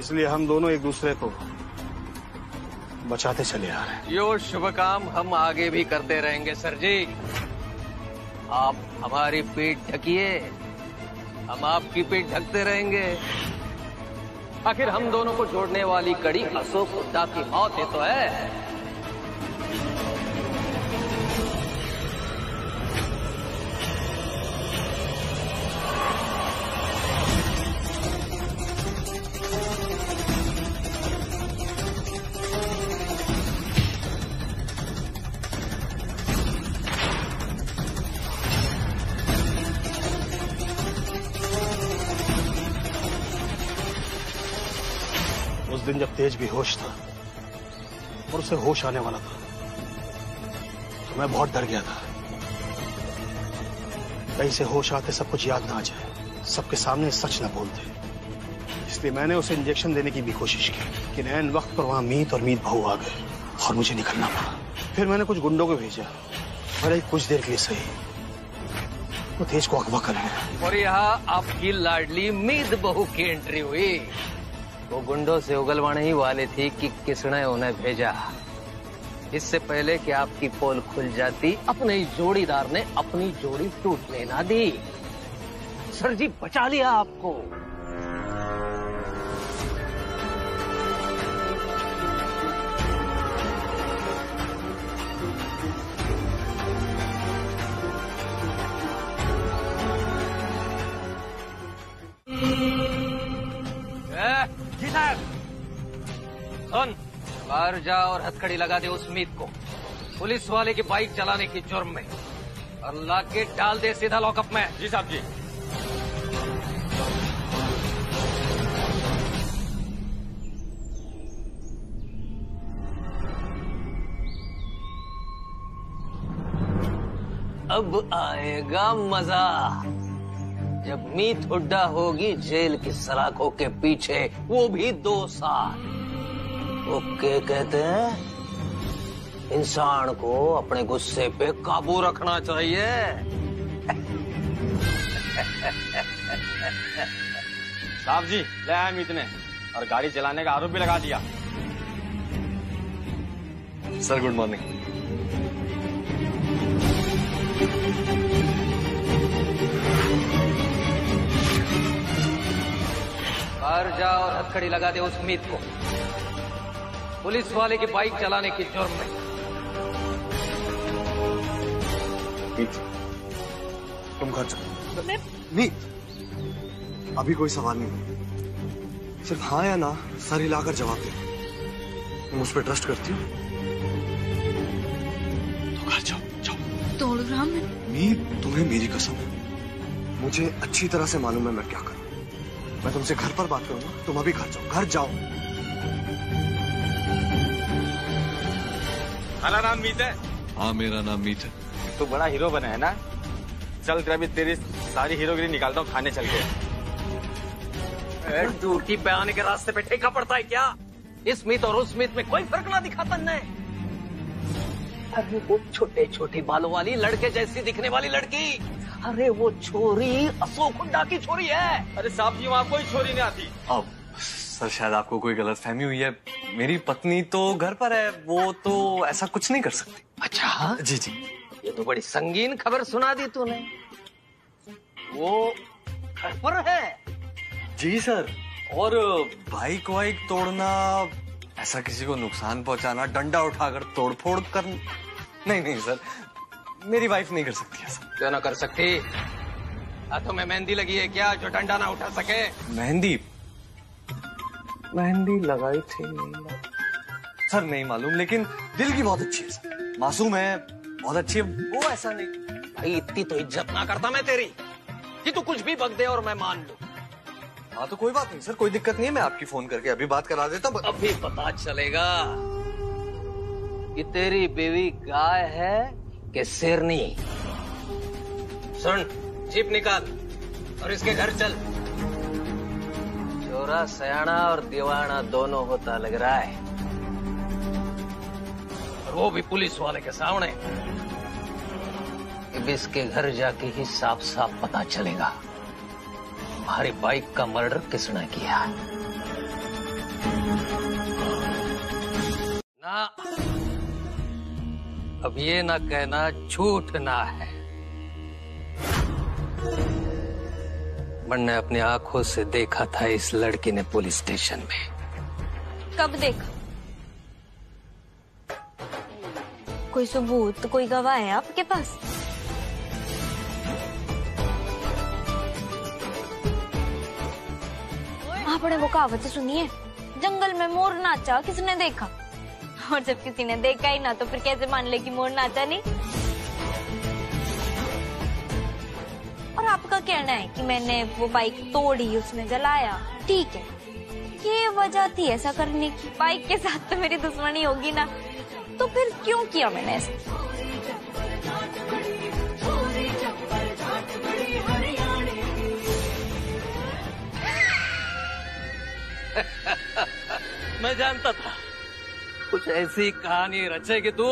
इसलिए हम दोनों एक दूसरे को बचाते चले आ रहे हैं। यो शुभ काम हम आगे भी करते रहेंगे सर जी। आप हमारी पीठ ढकिए, हम आपकी पीठ ढकते रहेंगे। आखिर हम दोनों को जोड़ने वाली कड़ी अशोक हुड्डा की मौत ही तो है। उस दिन जब तेज बेहोश था और उसे होश आने वाला था तो मैं बहुत डर गया था, कहीं से होश आते सब कुछ याद ना आ जाए, सबके सामने सच ना बोल दे। इसलिए मैंने उसे इंजेक्शन देने की भी कोशिश की, लेकिन ऐन वक्त पर वहां मीत और मीत बहू आ गए और मुझे निकलना पड़ा। फिर मैंने कुछ गुंडों को भेजा, भले कुछ देर के लिए सही, वो तेज को अगवा कर लिया। और यहाँ आपकी लाडली मीत बहू की एंट्री हुई। वो गुंडों से उगलवाने ही वाले थी कि किसने उन्हें भेजा। इससे पहले कि आपकी पोल खुल जाती, अपने ही जोड़ीदार ने अपनी जोड़ी टूटने ना दी। सर जी बचा लिया आपको। सुन, बाहर जा और हथकड़ी लगा दे उस मीत को पुलिस वाले की बाइक चलाने की जुर्म में, और लाके डाल दे सीधा लॉकअप में। जी साहब जी। अब आएगा मजा जब मीत हुड्डा होगी जेल की सलाखों के पीछे, वो भी 2 साल। ओके कहते हैं इंसान को अपने गुस्से पे काबू रखना चाहिए। साहब जी ले आया मीत ने, और गाड़ी चलाने का आरोप भी लगा दिया। Sir good morning. बाहर जा और हथकड़ी लगा दे उस मीत को पुलिस वाले की बाइक चलाने की जुर्म में। तुम घर चलो। मीत, अभी कोई सवाल नहीं, सिर्फ हाँ या ना सर हिलाकर जवाब दे। तुम उस पर ट्रस्ट करती हो तो घर जाओ। जाओ। तोड़ राम। मीत, तुम्हें मेरी कसम है, मुझे अच्छी तरह से मालूम है मैं क्या करूं। मैं तुमसे घर पर बात करूंगा, तुम अभी घर जाओ। घर जाओ। हमारा नाम मीत है। हाँ मेरा नाम मीत है। तू बड़ा हीरो बना है ना, चल तेरा भी तेरी सारी हीरोगिरी निकालता हूँ खाने चल के। ड्यूटी पे आने के रास्ते पे ठेका पड़ता है क्या? इस मीत और उस मीत में कोई फर्क ना दिखाता न। अरे वो छोटे छोटे बालों वाली लड़के जैसी दिखने वाली लड़की, अरे वो छोरी अशोक हुड्डा की छोरी है। अरे साहब जी वहाँ कोई छोरी नहीं आती। अब सर शायद आपको कोई गलतफहमी हुई है, मेरी पत्नी तो घर पर है, वो तो ऐसा कुछ नहीं कर सकती। अच्छा जी जी। ये तो बड़ी संगीन खबर सुना दी तूने। वो घर पर है? जी सर। और बाइक वाइक तोड़ना, ऐसा किसी को नुकसान पहुंचाना, डंडा उठाकर तोड़फोड़ कर, नहीं सर, मेरी वाइफ नहीं कर सकती ऐसा। क्यों ना कर सकती? हाथों में मेहंदी लगी है क्या जो डंडा ना उठा सके? मेहंदी लगाई थी नहीं सर, नहीं मालूम, लेकिन दिल की बहुत अच्छी है सर, मासूम है, बहुत अच्छी है, वो ऐसा नहीं। भाई इतनी तो इज्जत ना करता मैं तेरी कि तू कुछ भी बक दे और मैं मान लूं। हाँ तो कोई बात नहीं सर, कोई दिक्कत नहीं है, मैं आपकी फोन करके अभी बात करा देता हूँ। अभी पता चलेगा कि तेरी बीवी गाय है कि शेरनी। सुन, जीप निकाल और इसके घर चल। चोरा सयाना और दीवाना दोनों होता लग रहा है, और वो भी पुलिस वाले के सामने। अब इसके घर जाके ही साफ साफ पता चलेगा हमारी बाइक का मर्डर किसने किया। हाँ, अब ये ना कहना झूठ ना है। मैंने अपनी आंखों से देखा था इस लड़की ने पुलिस स्टेशन में। कब देखा? कोई सबूत, कोई गवाह है आपके पास? आपने वो कहावत सुनी है, जंगल में मोर नाचा किसने देखा? और जब किसी ने देखा ही ना तो फिर कैसे मान ले कि मोर नाचा नहीं? और आपका कहना है कि मैंने वो बाइक तोड़ी, उसने जलाया, ठीक है, ये वजह थी ऐसा करने की। बाइक के साथ तो मेरी दुश्मनी होगी ना, तो फिर क्यों किया मैंने ऐसा? मैं जानता था कुछ ऐसी कहानी रचेगी तू।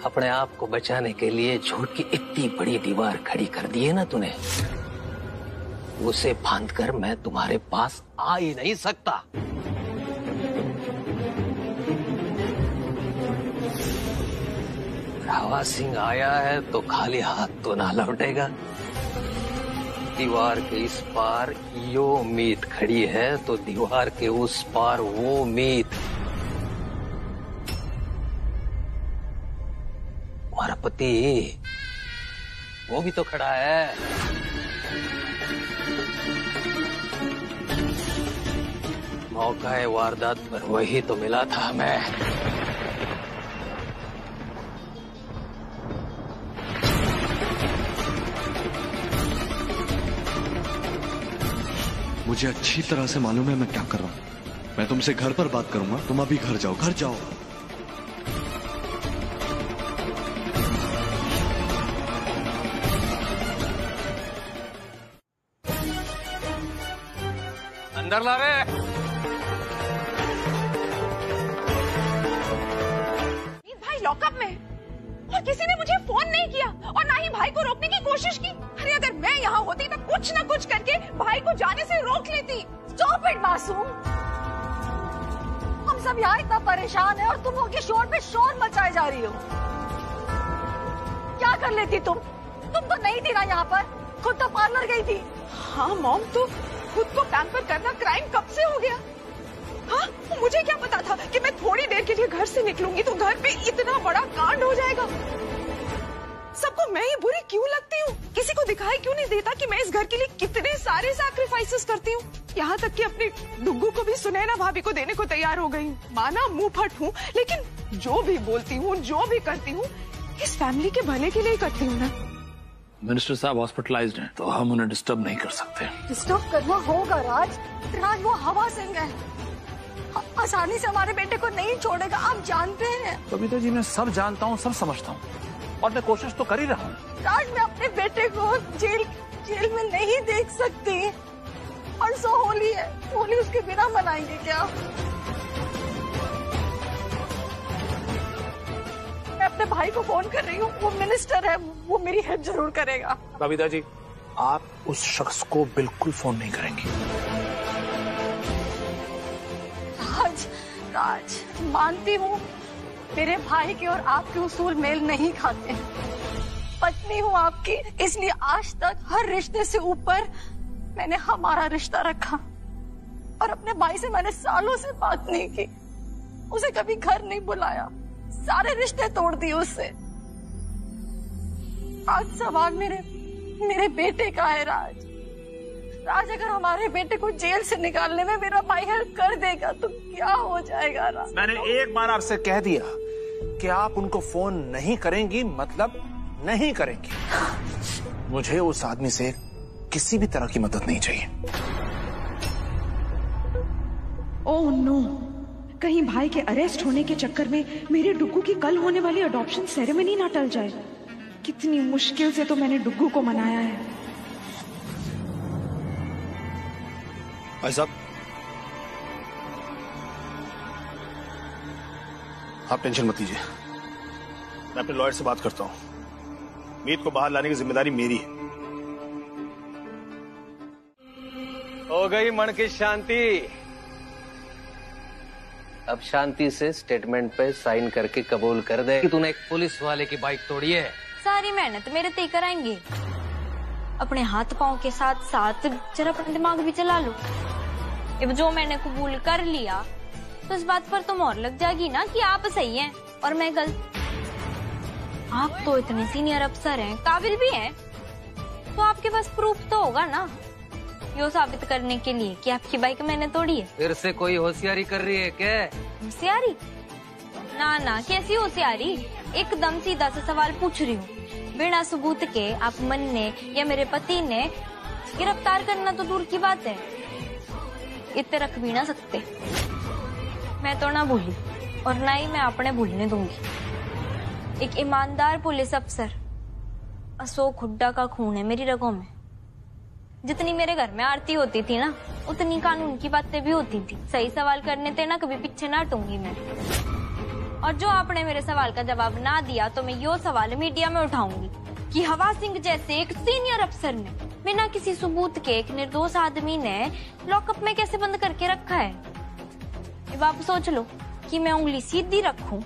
अपने आप को बचाने के लिए झूठ की इतनी बड़ी दीवार खड़ी कर दी है ना तूने, उसे फांदकर मैं तुम्हारे पास आ ही नहीं सकता। रावा सिंह आया है तो खाली हाथ तो ना लौटेगा। दीवार के इस पार यो मीत खड़ी है तो दीवार के उस पार वो मीत। हमारा पति वो भी तो खड़ा है। मौका है वारदात पर वही तो मिला था हमें। मुझे अच्छी तरह से मालूम है मैं क्या कर रहा हूं। मैं तुमसे घर पर बात करूंगा, तुम अभी घर जाओ, घर जाओ। अंदर ला रे। भाई लॉकअप में, और किसी ने मुझे फोन नहीं किया और ना ही भाई को रोकने की कोशिश की। अरे अगर मैं यहाँ होती तो कुछ न कुछ करके भाई को जाने से रोक लेती। स्टॉप इट मासूम, हम सब यहाँ इतना परेशान है और तुम होके शोर पे शोर मचाए जा रही हो। क्या कर लेती तुम तो नहीं थी ना यहाँ पर, खुद तो पार्लर गई थी। हाँ मॉम, तो खुद को पैम्पर करना क्राइम कब से हो गया? हाँ, मुझे क्या पता था कि मैं थोड़ी देर के लिए घर से निकलूंगी तो घर पे इतना बड़ा कांड हो जाएगा। सबको मैं ही बुरी क्यों लगती हूँ? किसी को दिखाई क्यों नहीं देता कि मैं इस घर के लिए कितने सारे सैक्रिफाइसेस करती हूँ? यहाँ तक कि अपनी डुग्गू को भी सुनैना भाभी को देने को तैयार हो गई हूँ। माना मुंह फट हूँ, लेकिन जो भी बोलती हूँ, जो भी करती हूँ, इस फैमिली के भले के लिए करती हूँ ना। मिनिस्टर साहब हॉस्पिटलाइज्ड हैं, तो हम उन्हें डिस्टर्ब नहीं कर सकते। डिस्टर्ब करना होगा राज। राज वो हवा सिंह है, आसानी से हमारे बेटे को नहीं छोड़ेगा, आप जानते हैं। बबीता जी मैं सब जानता हूँ, सब समझता हूँ और मैं कोशिश तो कर ही रहा हूँ। राज मैं अपने बेटे को जेल में नहीं देख सकती। परसों होली है, होली उसके बिना मनाएंगे क्या? मैं अपने भाई को फोन कर रही हूँ, वो मिनिस्टर है, वो मेरी हेल्प जरूर करेगा। बबीता जी आप उस शख्स को बिल्कुल फोन नहीं करेंगी। राज मानती हूँ मेरे भाई के और आपके उसूल मेल नहीं खाते हैं। पत्नी हूँ आपकी, इसलिए आज तक हर रिश्ते से ऊपर मैंने हमारा रिश्ता रखा। और अपने भाई से मैंने सालों से बात नहीं की, उसे कभी घर नहीं बुलाया, सारे रिश्ते तोड़ दिए उससे। आज सवाल मेरे बेटे का है राज। राज अगर हमारे बेटे को जेल से निकालने में मेरा भाई हेल्प कर देगा तो क्या हो जाएगा राज? मैंने एक बार आपसे कह दिया कि आप उनको फोन नहीं करेंगी, मतलब नहीं करेंगी। मुझे उस आदमी से किसी भी तरह की मदद नहीं चाहिए। ओह नो, कहीं भाई के अरेस्ट होने के चक्कर में मेरे डुग्गू की कल होने वाली अडॉप्शन सेरेमनी ना टल जाए। कितनी मुश्किल से तो मैंने डुग्गू को मनाया है। भाई साहब आप टेंशन मत लीजिए, मैं अपने लॉयर से बात करता हूं। मीत को बाहर लाने की जिम्मेदारी मेरी है। हो गई मन की शांति। अब शांति से स्टेटमेंट पे साइन करके कबूल कर दे कि तूने एक पुलिस वाले की बाइक तोड़ी है। सारी मेहनत मेरे ते कराएंगे, अपने हाथ पांव के साथ साथ जरा अपना दिमाग भी चला लो। अब जो मैंने कबूल कर लिया तो इस बात पर तो मोहर लग जाएगी ना कि आप सही हैं और मैं गलत। आप तो इतने सीनियर अफसर हैं, काबिल भी हैं, तो आपके पास प्रूफ तो होगा ना यो साबित करने के लिए कि आपकी बाइक मैंने तोड़ी है। फिर से कोई होशियारी कर रही है क्या? होशियारी? ना ना, कैसी होशियारी, एकदम सीधा सा सवाल पूछ रही हूँ। बिना सबूत के आप मन ने या मेरे पति ने गिरफ्तार करना तो दूर की बात है, इतने रख भी ना सकते। मैं तो ना भूली और ना ही मैं अपने भूलने दूंगी। एक ईमानदार पुलिस अफसर अशोक हुड्डा का खून है मेरी रगों में। जितनी मेरे घर में आरती होती थी ना, उतनी कानून की बातें भी होती थी। सही सवाल करने थे ना, कभी पीछे ना हटूंगी मैं। और जो आपने मेरे सवाल का जवाब ना दिया तो मैं यो सवाल मीडिया में उठाऊंगी कि हवा सिंह जैसे एक सीनियर अफसर ने बिना किसी सबूत के एक निर्दोष आदमी ने लॉकअप में कैसे बंद करके रखा है। अब आप सोच लो कि मैं उंगली सीधी रखूं।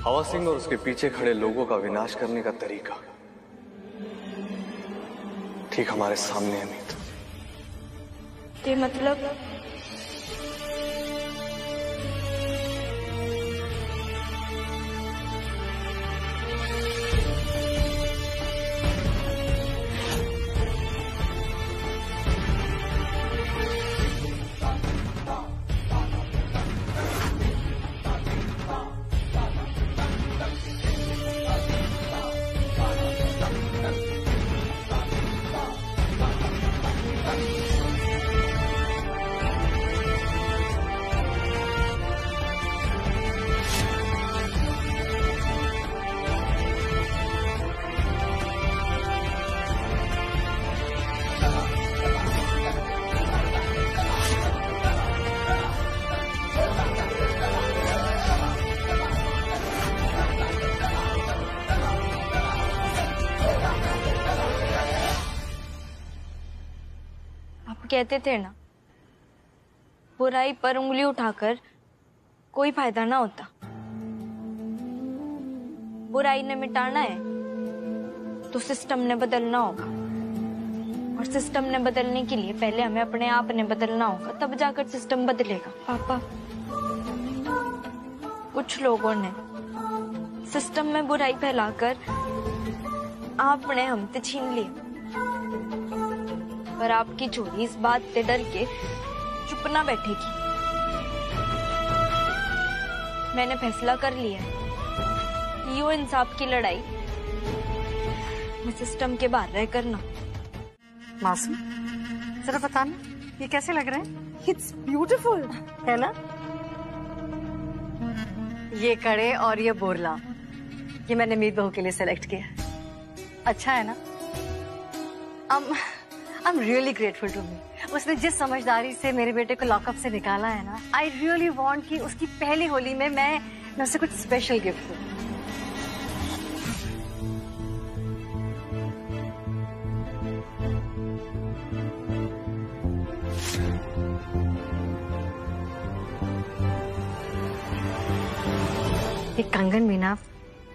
हवा सिंह और उसके पीछे खड़े लोगों का विनाश करने का तरीका ठीक हमारे सामने है मीत। ये मतलब कहते थे ना, बुराई पर उंगली उठाकर कोई फायदा ना होता। बुराई ने मिटाना है तो सिस्टम ने बदलना होगा, और सिस्टम ने बदलने के लिए पहले हमें अपने आप ने बदलना होगा, तब जाकर सिस्टम बदलेगा। पापा, कुछ लोगों ने सिस्टम में बुराई फैलाकर आपने हमसे छीन लिया, पर आपकी चोरी इस बात से डर के चुप ना बैठेगी। मैंने फैसला कर लिया कि यो इंसाफ की लड़ाई मैं सिस्टम के बाहर रह करना। मासूम, जरा बताना ये कैसे लग रहा है? इट्स ब्यूटीफुल है ना? ये कड़े और ये बोरला, ये मैंने मीत बहू के लिए सेलेक्ट किया। अच्छा है ना? I'm really grateful to me. उसने जिस समझदारी से मेरे बेटे को लॉकअप से निकाला है ना, I really want कि उसकी पहली होली में मैं उसे कुछ स्पेशल गिफ्ट दूं। ये कंगन मीना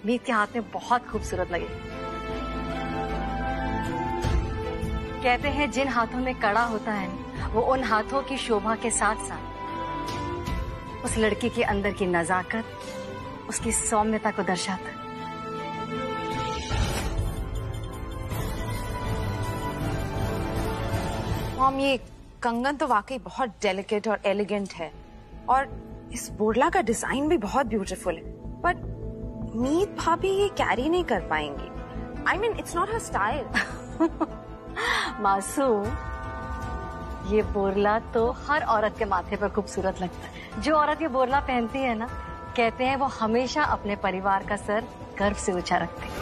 मीत के हाथ में बहुत खूबसूरत लगे। कहते हैं जिन हाथों में कड़ा होता है वो उन हाथों की शोभा के साथ साथ उस लड़की के अंदर की नजाकत, उसकी सौम्यता को दर्शाता है। मॉम, ये कंगन तो वाकई बहुत डेलिकेट और एलिगेंट है और इस बोरला का डिजाइन भी बहुत ब्यूटीफुल है, बट मीत भाभी ये कैरी नहीं कर पाएंगी। I mean, it's not her style. मासूम, ये बोरला तो हर औरत के माथे पर खूबसूरत लगता है। जो औरत ये बोरला पहनती है ना, कहते हैं वो हमेशा अपने परिवार का सर गर्व से ऊंचा रखती है।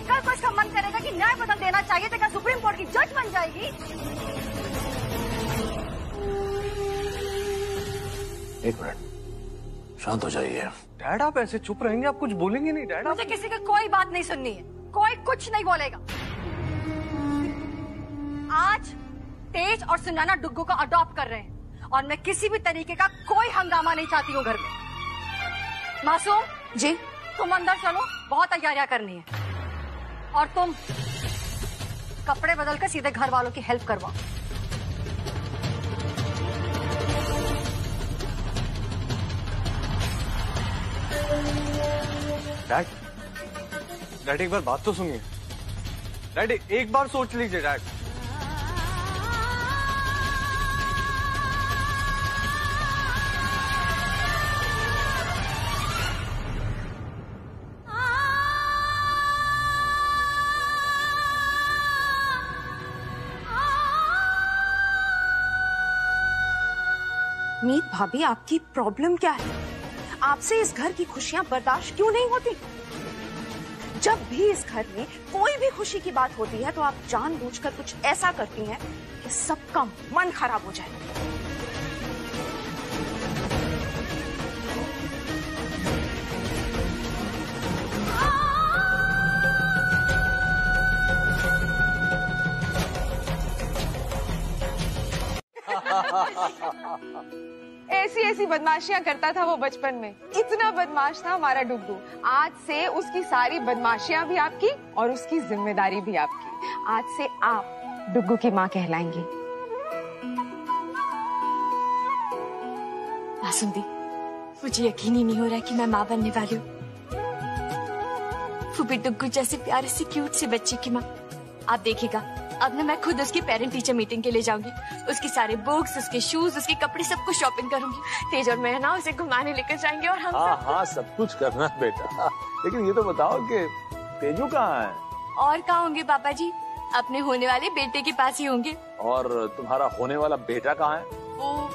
कल को इसका मन करेगा कि न्याय बदल देना चाहिए तो क्या सुप्रीम कोर्ट की जज बन जाएगी? एक मिनट, शांत हो जाइए। डैड आप ऐसे चुप रहेंगे, आप कुछ बोलेंगे नहीं डैड? मुझे किसी की कोई बात नहीं सुननी है, कोई कुछ नहीं बोलेगा। आज तेज और सुनैना डुग्गू को अडॉप्ट कर रहे हैं और मैं किसी भी तरीके का कोई हंगामा नहीं चाहती हूँ घर में। मासूम जी, तुम अंदर चलो, बहुत तैयारियां करनी है। और तुम कपड़े बदल कर सीधे घर वालों की हेल्प करवाओ। डैड एक बार बात तो सुनिए। डैड एक बार सोच लीजिए डैड। मीत भाभी, आपकी प्रॉब्लम क्या है? आपसे इस घर की खुशियां बर्दाश्त क्यों नहीं होती? जब भी इस घर में कोई भी खुशी की बात होती है तो आप जानबूझकर कुछ ऐसा करती हैं कि सबका मन खराब हो जाए। ऐसी ऐसी बदमाशियां करता था वो बचपन में। इतना बदमाश था हमारा डुग्गू। आज से उसकी सारी बदमाशियां भी आपकी और उसकी जिम्मेदारी भी आपकी। आज से आप डुग्गू की माँ कहलाएंगी। बासुंदी, मुझे यकीन ही नहीं हो रहा कि मैं माँ बनने वाली हूँ। फूफी डुग्गू जैसे प्यारे से क्यूट से बच्चे की माँ। आप देखिएगा, अब ना मैं खुद उसकी पेरेंट टीचर मीटिंग के लिए जाऊंगी। उसके सारे बुक्स, उसके शूज, उसके कपड़े सब कुछ शॉपिंग करूंगी। तेज और मैं ना उसे घुमाने लेकर जाएंगे और हम हाँ सब कुछ करना बेटा, लेकिन ये तो बताओ कि तेजू कहाँ है? और कहाँ होंगे पापा जी? अपने होने वाले बेटे के पास ही होंगे। और तुम्हारा होने वाला बेटा कहाँ है? वो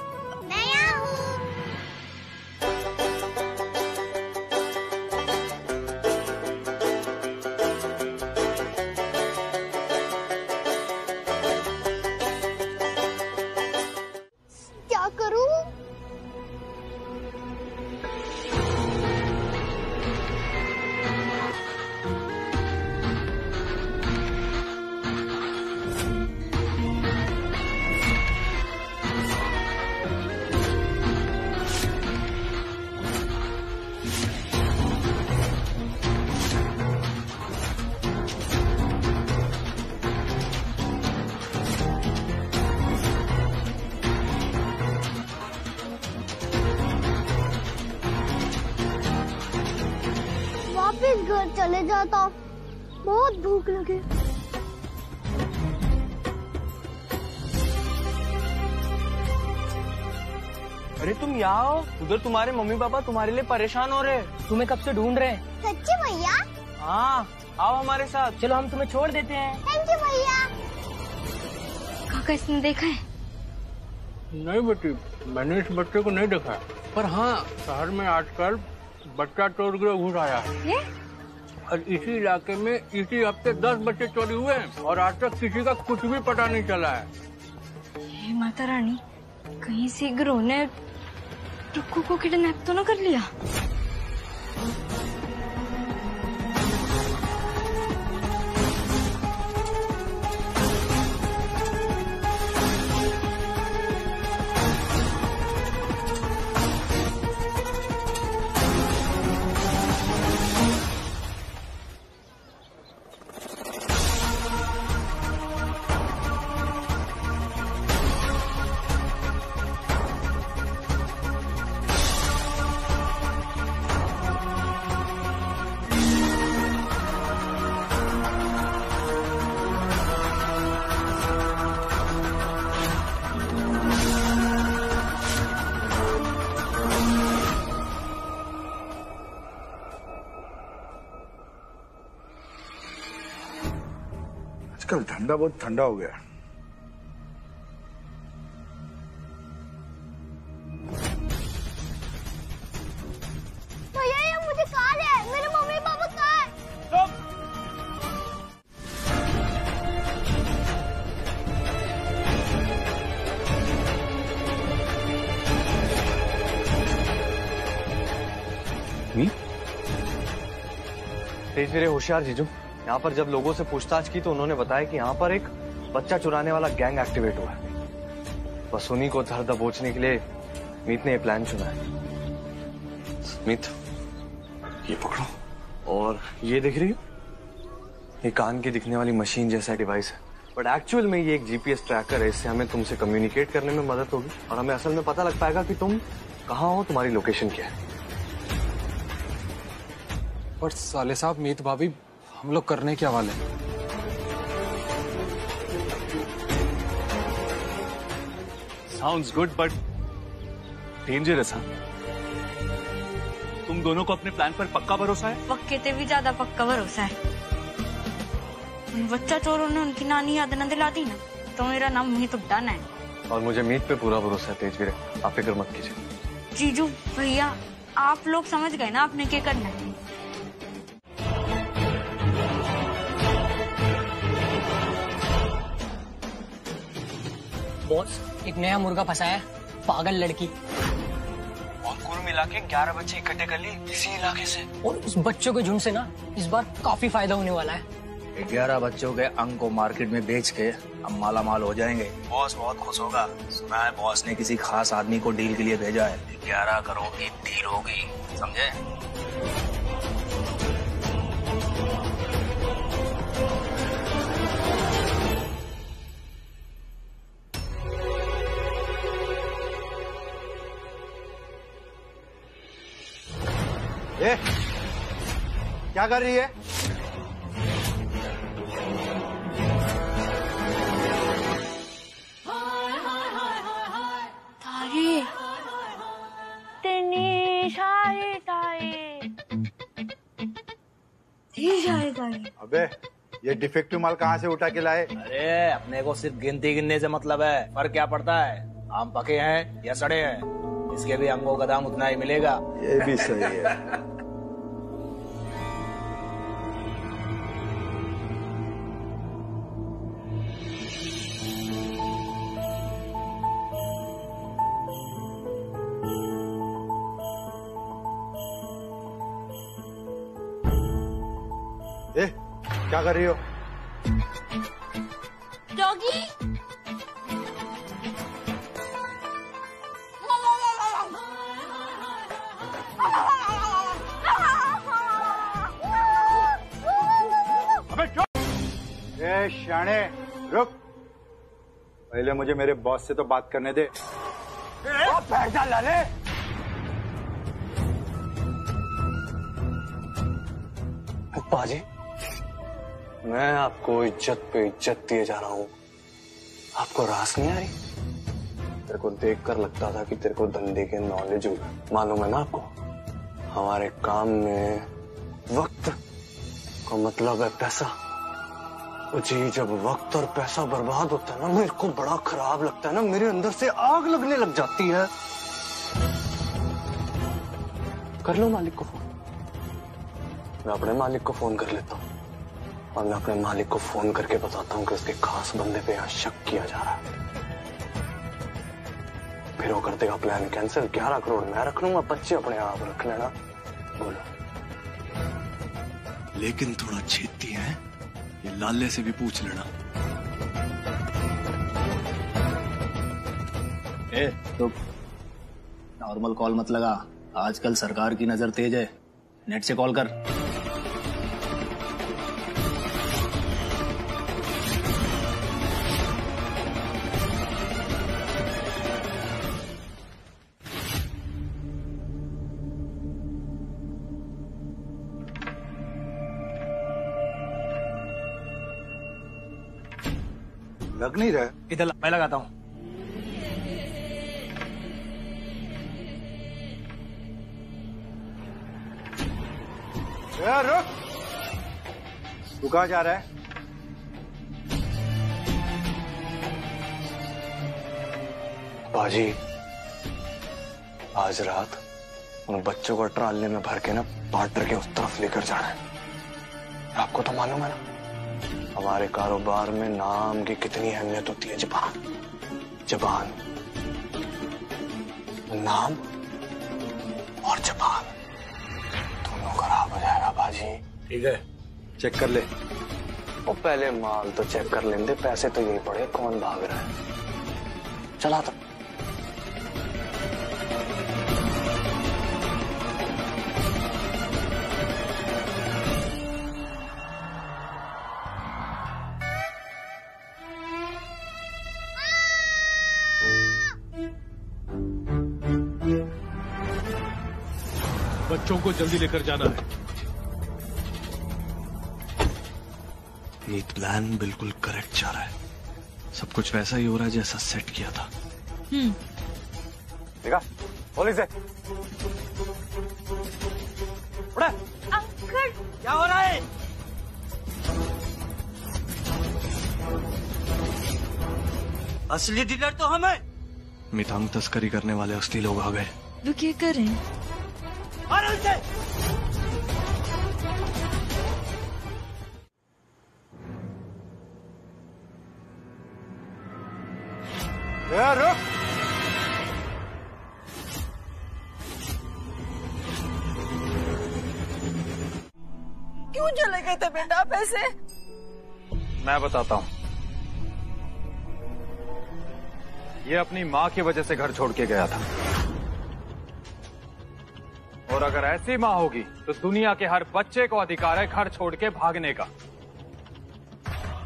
वापस घर चले जाता, बहुत भूख लगे। अरे तुम यहाँ आओ, उधर तुम्हारे मम्मी पापा तुम्हारे लिए परेशान हो रहे हैं, तुम्हें कब से ढूंढ रहे हैं। सच्ची भैया? हाँ, आओ हमारे साथ, चलो हम तुम्हें छोड़ देते हैं। थैंक यू भैया। काका, इसने देखा है? नहीं बेटी, मैंने इस बच्चे को नहीं देखा है, पर हाँ शहर में आजकल बच्चा चोर गिरोह घुस आया है। ये? और इसी इलाके में इसी हफ्ते 10 बच्चे चोरी हुए हैं और आज तक किसी का कुछ भी पता नहीं चला है। हे माता रानी, कहीं से गिरोह ने डुग्गू को किडनैप तो न कर लिया? आजकल ठंडा बहुत ठंडा हो गया। भैया ये मुझे कहाँ ले आए? मेरे मम्मी पापा कहाँ हैं? तेज वीरे होशियार जीजू, यहाँ पर जब लोगों से पूछताछ की तो उन्होंने बताया कि यहाँ पर एक बच्चा चुराने वाला गैंग एक्टिवेट हुआ है। बस उन्हीं को धर दबोचने के लिए मीत ने ये प्लान चुना है। मीत, ये पकड़ो, और ये देख रही हो, ये कान की दिखने वाली मशीन जैसा डिवाइस है, बट एक्चुअल में ये एक जीपीएस ट्रैकर है। इससे हमें तुमसे कम्युनिकेट करने में मदद होगी और हमें असल में पता लग पाएगा कि तुम कहाँ हो, तुम्हारी लोकेशन क्या है। पर साले साहब, मीत भाभी, हम लोग करने क्या वाले हैं? Sounds good but dangerous. हाँ, तुम दोनों को अपने प्लान पर पक्का भरोसा है? पक्के ते भी ज्यादा पक्का भरोसा है। उन बच्चा चोरों ने उनकी नानी याद न दिला दी ना, तो मेरा नाम मीत उड्डान है। और मुझे मीत पे पूरा भरोसा है तेज वीरे, आप फिक्र मत कीजिए। जीजू भैया, आप लोग समझ गए ना आपने क्या करना है। बॉस, एक नया मुर्गा फंसा है, पागल लड़की। और कुल मिला के 11 बच्चे इकट्ठे कर लिए इसी इलाके से। और उस बच्चों के झुंड से ना इस बार काफी फायदा होने वाला है। 11 बच्चों के अंग को मार्केट में बेच के हम माला माल हो जाएंगे। बॉस बहुत खुश होगा। सुना है बॉस ने किसी खास आदमी को डील के लिए भेजा है। 11 करोड़ की डील होगी, समझे? ए, क्या कर रही है? तारे, तेनी सारी तारे, अबे ये डिफेक्टिव माल कहाँ से उठा के लाए? अरे अपने को सिर्फ गिनती गिनने से मतलब है, फर्क क्या पड़ता है? आम पके हैं या सड़े हैं, इसके भी अंगों का दाम उतना ही मिलेगा। ये भी सही है। ए, क्या कर रही हो? डॉगी, ए शाणे, रुक, पहले मुझे मेरे बॉस से तो बात करने दे। पैसा लाले। पाजी, मैं आपको इज्जत पे इज्जत दिए जा रहा हूँ, आपको रास नहीं आ रही? तेरे को देखकर लगता था कि तेरे को धंधे के नॉलेज हो। मालूम है ना आपको, हमारे काम में वक्त का मतलब है पैसा। जी, जब वक्त और पैसा बर्बाद होता है ना, मेरे को बड़ा खराब लगता है ना, मेरे अंदर से आग लगने लग जाती है। कर लो मालिक को फोन। मैं अपने मालिक को फोन कर लेता हूँ और मैं अपने मालिक को फोन करके बताता हूँ कि उसके खास बंदे पे यहाँ शक किया जा रहा है। फिर वो कर देगा प्लान कैंसिल। 11 करोड़ मैं रख लूंगा, बच्चे अपने आप रख लेना। बोलो। लेकिन थोड़ा छेती है, ये लाले से भी पूछ लेना। तो नॉर्मल कॉल मत लगा, आजकल सरकार की नजर तेज है, नेट से कॉल कर। लग नहीं रहा। इधर मैं लगाता हूँ। रुक, तू कहाँ जा रहा है? बाजी, आज रात उन बच्चों को ट्राले में भर के ना पार्टर के उस तरफ लेकर जाना है। आपको तो मालूम है ना हमारे कारोबार में नाम की कितनी अहमियत होती है। जबान, नाम और जबान दोनों खराब हो जाएगा बाजी। ठीक है, चेक कर ले। वो पहले माल तो चेक कर लेंगे, पैसे तो यही पड़े, कौन भाग रहा है। चला तो बच्चों को जल्दी लेकर जाना है। ये प्लान बिल्कुल करेक्ट जा रहा है। सब कुछ वैसा ही हो रहा है जैसा सेट किया था। देखा, पुलिस है। उड़ा। अंकल, क्या हो रहा है? असली डीलर तो हम हैं। मितांग तस्करी करने वाले असली लोग आ गए। वो क्या कर रहे हैं? अरे उनसे रुक। क्यों चले गए थे बेटा पैसे? मैं बताता हूँ। ये अपनी माँ की वजह से घर छोड़ के गया था, और अगर ऐसी माँ होगी तो दुनिया के हर बच्चे को अधिकार है घर छोड़ के भागने का।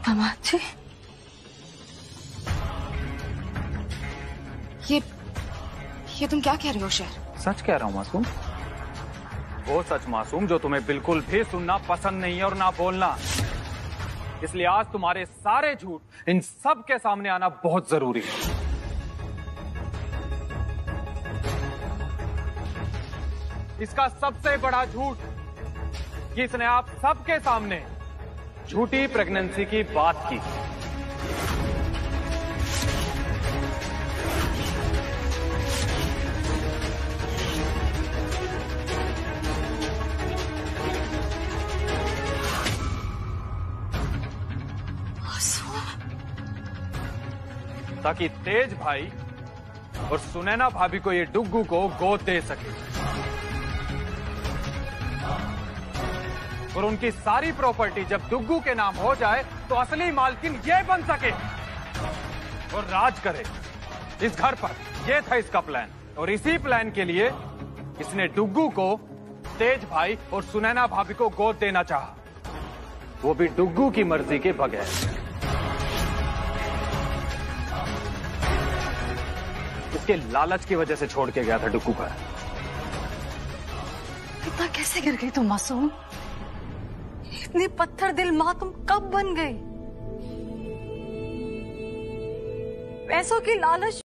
दामाद जी, ये तुम क्या कह रहे हो शेर? सच कह रहा हूँ मासूम। वो सच मासूम जो तुम्हें बिल्कुल भी सुनना पसंद नहीं है और ना बोलना। इसलिए आज तुम्हारे सारे झूठ इन सब के सामने आना बहुत जरूरी है। इसका सबसे बड़ा झूठ कि इसने आप सबके सामने झूठी प्रेगनेंसी की बात की। ताकि तेज भाई और सुनैना भाभी को ये डुग्गू को गोद दे सके और उनकी सारी प्रॉपर्टी जब डुग्गू के नाम हो जाए तो असली मालकिन ये बन सके और राज करे इस घर पर। ये था इसका प्लान, और इसी प्लान के लिए इसने डुग्गू को तेज भाई और सुनैना भाभी को गोद देना चाहा, वो भी डुग्गू की मर्जी के बगैर। इसके लालच की वजह से छोड़ के गया था डुग्गू पर। इतना कैसे गिर गई तुम मासूम? इतनी पत्थर दिल माँ तुम कब बन गई? पैसों की लालच